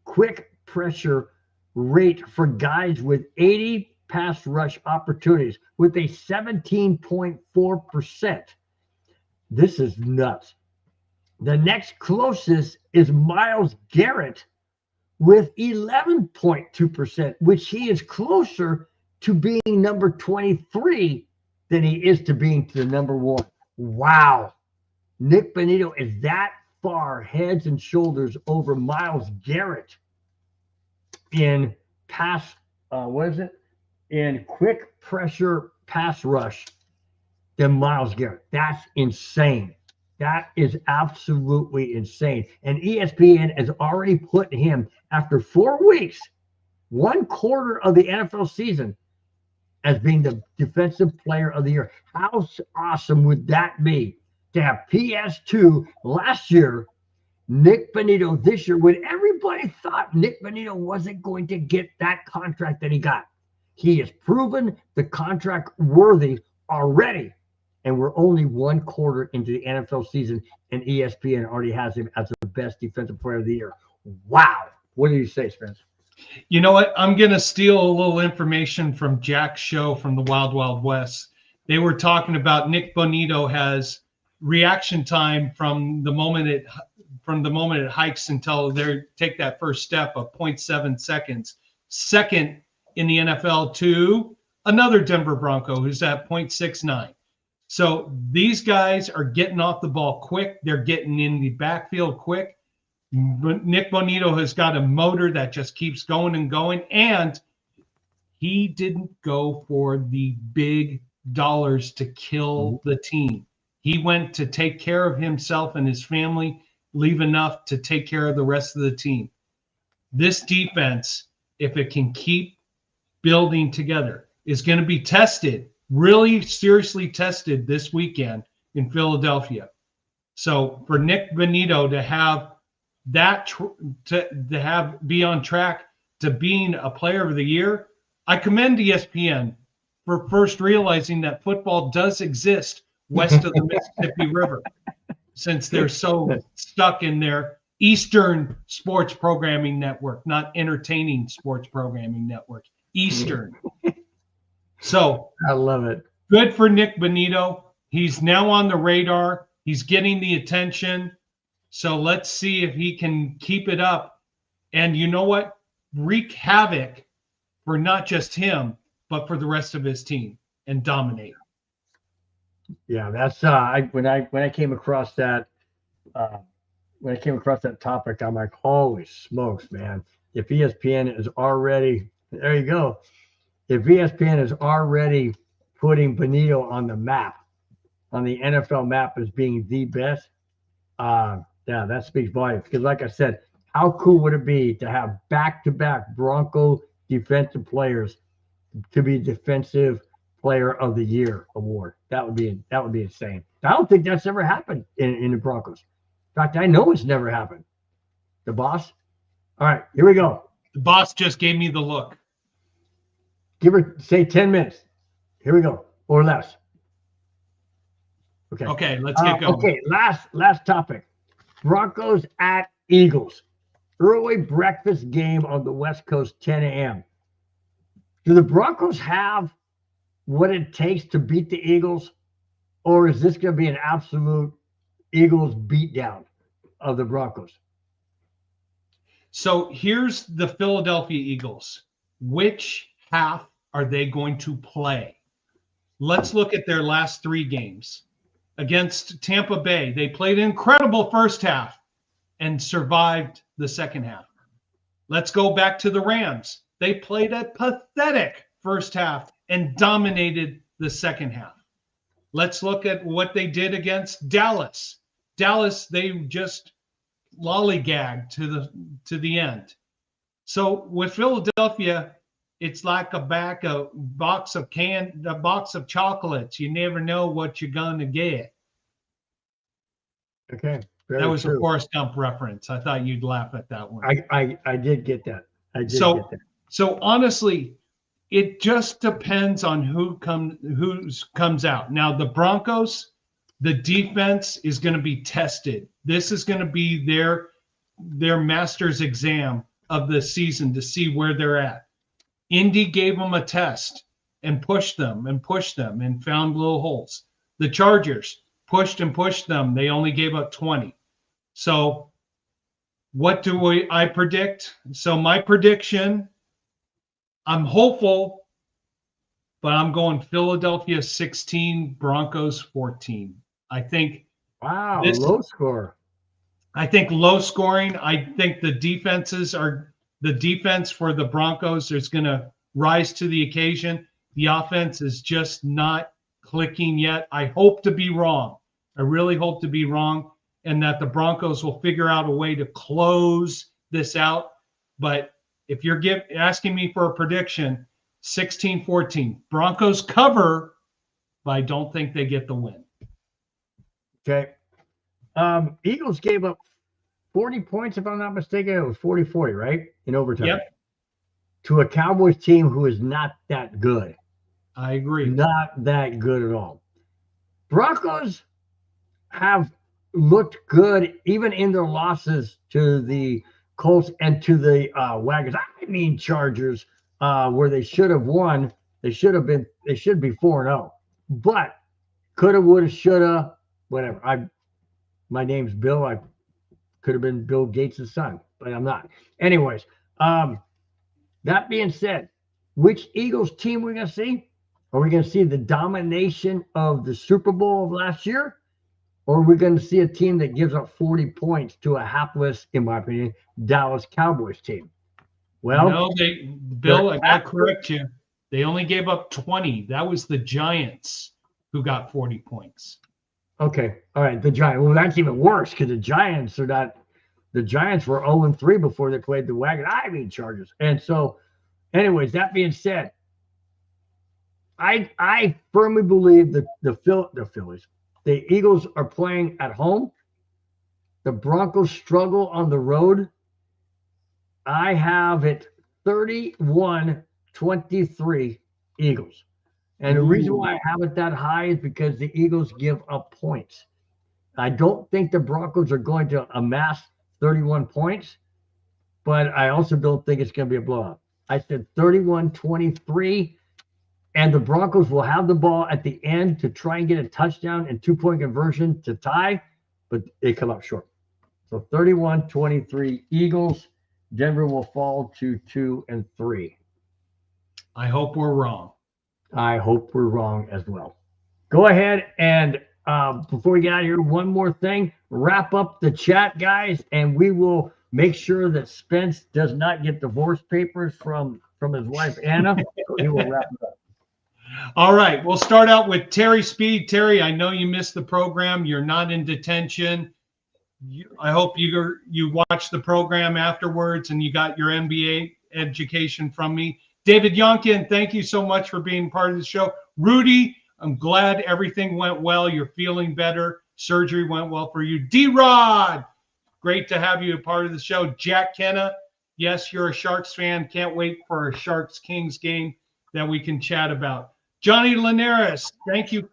quick pressure rate for guys with 80 pass rush opportunities with a 17.4%. This is nuts. The next closest is Myles Garrett with 11.2%, which he is closer to being number 23 than he is to being the number 1. Wow. Nick Bonitto is that far heads and shoulders over Myles Garrett in pass, in quick pressure pass rush than Myles Garrett. That's insane. That is absolutely insane. And ESPN has already put him, after 4 weeks, 1/4 of the NFL season, as being the defensive player of the year. How awesome would that be to have PS2 last year, Nick Bonitto this year, when everybody thought Nick Bonitto wasn't going to get that contract that he got? He has proven the contract worthy already. And we're only 1/4 into the NFL season, and ESPN already has him as the best defensive player of the year. Wow. What do you say, Spence? You know what? I'm going to steal a little information from Jack's show from the Wild Wild West. They were talking about Nick Bonitto has reaction time from the moment it hikes until they take that first step of 0.7 seconds. Second in the NFL to another Denver Bronco who's at 0.69. So these guys are getting off the ball quick. They're getting in the backfield quick. Nick Bonitto has got a motor that just keeps going and going. And he didn't go for the big dollars to kill the team. He went to take care of himself and his family, leave enough to take care of the rest of the team. This defense, if it can keep building together, is going to be tested, really seriously tested this weekend in Philadelphia. So for Nick Bonitto to have that, be on track to being a player of the year, I commend ESPN for first realizing that football does exist west of the Mississippi River, since they're so stuck in their Eastern sports programming network, not entertaining sports programming network, Eastern. So I love it. Good for Nick Bonitto. He's now on the radar. He's getting the attention. So let's see if he can keep it up. And you know what? Wreak havoc for not just him, but for the rest of his team and dominate. Yeah, that's when I came across that topic, I'm like, holy smokes, man! If ESPN is already there, you go. If ESPN is already putting Bonitto on the map, on the NFL map as being the best, yeah, that speaks volumes. Because, like I said, how cool would it be to have back-to-back Bronco defensive players to be Defensive Player of the Year award? That would be insane. I don't think that's ever happened in the Broncos. In fact, I know it's never happened. The boss. All right, here we go. The boss just gave me the look. Give her, say 10 minutes. Here we go, or less. Okay. Okay, let's get going. Okay, last topic. Broncos at Eagles. Early breakfast game on the West Coast, 10 a.m. Do the Broncos have what it takes to beat the Eagles, or is this going to be an absolute Eagles beatdown of the Broncos? So here's the Philadelphia Eagles. Which half are they going to play? Let's look at their last 3 games. Against Tampa Bay, they played an incredible first half and survived the second half. Let's go back to the Rams. They played a pathetic first half and dominated the second half. Let's look at what they did against Dallas. Dallas, they just lollygagged to the end. So with Philadelphia, it's like a box of chocolates. You never know what you're gonna get. Okay. That was a Forrest Gump reference. I thought you'd laugh at that one. I did get that. I did get that. So honestly, it just depends on who comes out. Now the Broncos, The defense is going to be tested. This is going to be their master's exam of the season to see where they're at. Indy gave them a test and pushed them and found little holes. The Chargers pushed and pushed them. They only gave up 20. So what do I predict? So my prediction, I'm hopeful, but I'm going Philadelphia 16, Broncos 14. I think. Wow, low score. I think low scoring. I think the defense for the Broncos is going to rise to the occasion. The offense is just not clicking yet. I hope to be wrong. I really hope to be wrong, and that the Broncos will figure out a way to close this out. But if you're asking me for a prediction, 16-14. Broncos cover, but I don't think they get the win. Okay. Eagles gave up 40 points, if I'm not mistaken. It was 40-40, right? In overtime. Yep. To a Cowboys team who is not that good. I agree. Not that good at all. Broncos have looked good even in their losses to the Colts and to the Wagons. I mean Chargers, where they should have won. They should be 4-0. But coulda, woulda, shoulda, whatever. My name's Bill. I could have been Bill Gates' son, but I'm not. Anyways, that being said, which Eagles team we're going to see? Are we going to see the domination of the Super Bowl of last year? Or are we going to see a team that gives up 40 points to a hapless, in my opinion, Dallas Cowboys team? Well, no, Bill, I got to correct you. They only gave up 20. That was the Giants who got 40 points. Okay. All right. The Giants. Well, that's even worse because the Giants are not. The Giants were 0-3 before they played the Wagon. I mean Chargers. And so, anyways, that being said, I firmly believe that the Phillies, the Eagles are playing at home. The Broncos struggle on the road. I have it 31-23 Eagles. And the reason why I have it that high is because the Eagles give up points. I don't think the Broncos are going to amass 31 points, but I also don't think it's going to be a blowout. I said 31-23, and the Broncos will have the ball at the end to try and get a touchdown and 2-point conversion to tie, but they come up short. So 31-23 Eagles. Denver will fall to 2-3. I hope we're wrong. I hope we're wrong as well. Go ahead and before we get out of here, one more thing. Wrap up the chat, guys, and we will make sure that Spence does not get divorce papers from his wife, Anna. So he will wrap it up. All right. We'll start out with Terry Speed. Terry, I know you missed the program. You're not in detention. I hope you watched the program afterwards and you got your MBA education from me. David Yonkin, thank you so much for being part of the show. Rudy, I'm glad everything went well. You're feeling better. Surgery went well for you. D-Rod, great to have you a part of the show. Jack Kenna, yes, you're a Sharks fan. Can't wait for a Sharks-Kings game that we can chat about. Johnny Linares, thank you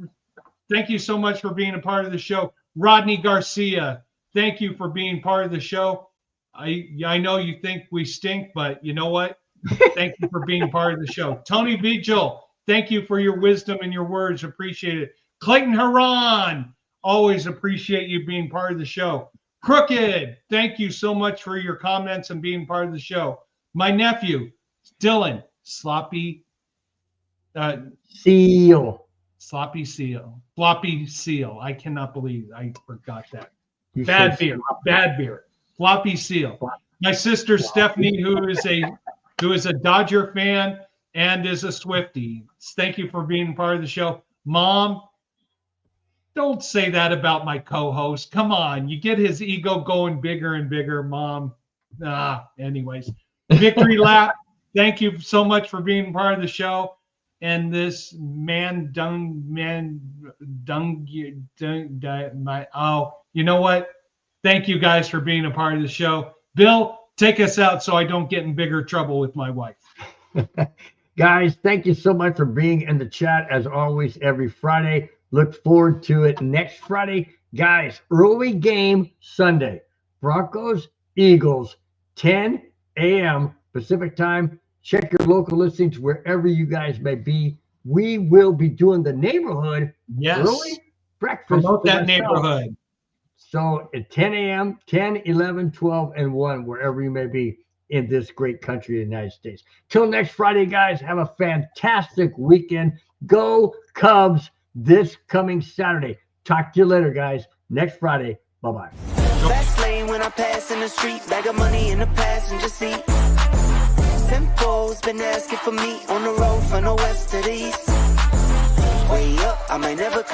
so much for being a part of the show. Rodney Garcia, thank you for being part of the show. I know you think we stink, but you know what? Thank you for being part of the show. Tony Vigil, thank you for your wisdom and your words. Appreciate it. Clayton Haran, always appreciate you being part of the show. Crooked, thank you so much for your comments and being part of the show. My nephew, Dylan, Sloppy Seal. Floppy Seal. I cannot believe I forgot that. You Bad beer. Floppy Seal. My sister Stephanie, who is a Dodger fan and is a Swiftie. Thank you for being part of the show. Mom, don't say that about my co-host. Come on, you get his ego going bigger and bigger, Mom. Anyways, Victory Lap, thank you so much for being part of the show. And this you know what? Thank you guys for being a part of the show. Bill, take us out so I don't get in bigger trouble with my wife. Guys, thank you so much for being in the chat as always every Friday. Look forward to it next Friday. Guys, early game Sunday. Broncos, Eagles, 10 a.m. Pacific time. Check your local listings wherever you guys may be. We will be doing the neighborhood early breakfast. Promote that neighborhood. So at 10 a.m., 10, 11, 12, and 1, wherever you may be in this great country, the United States. Till next Friday, guys, have a fantastic weekend. Go Cubs this coming Saturday. Talk to you later, guys. Next Friday. Bye-bye. Fast lane when I pass in the street, bag of money in the passenger seat. Simcoe's been asking for me on the road from the west to the east. Way up, I might never come.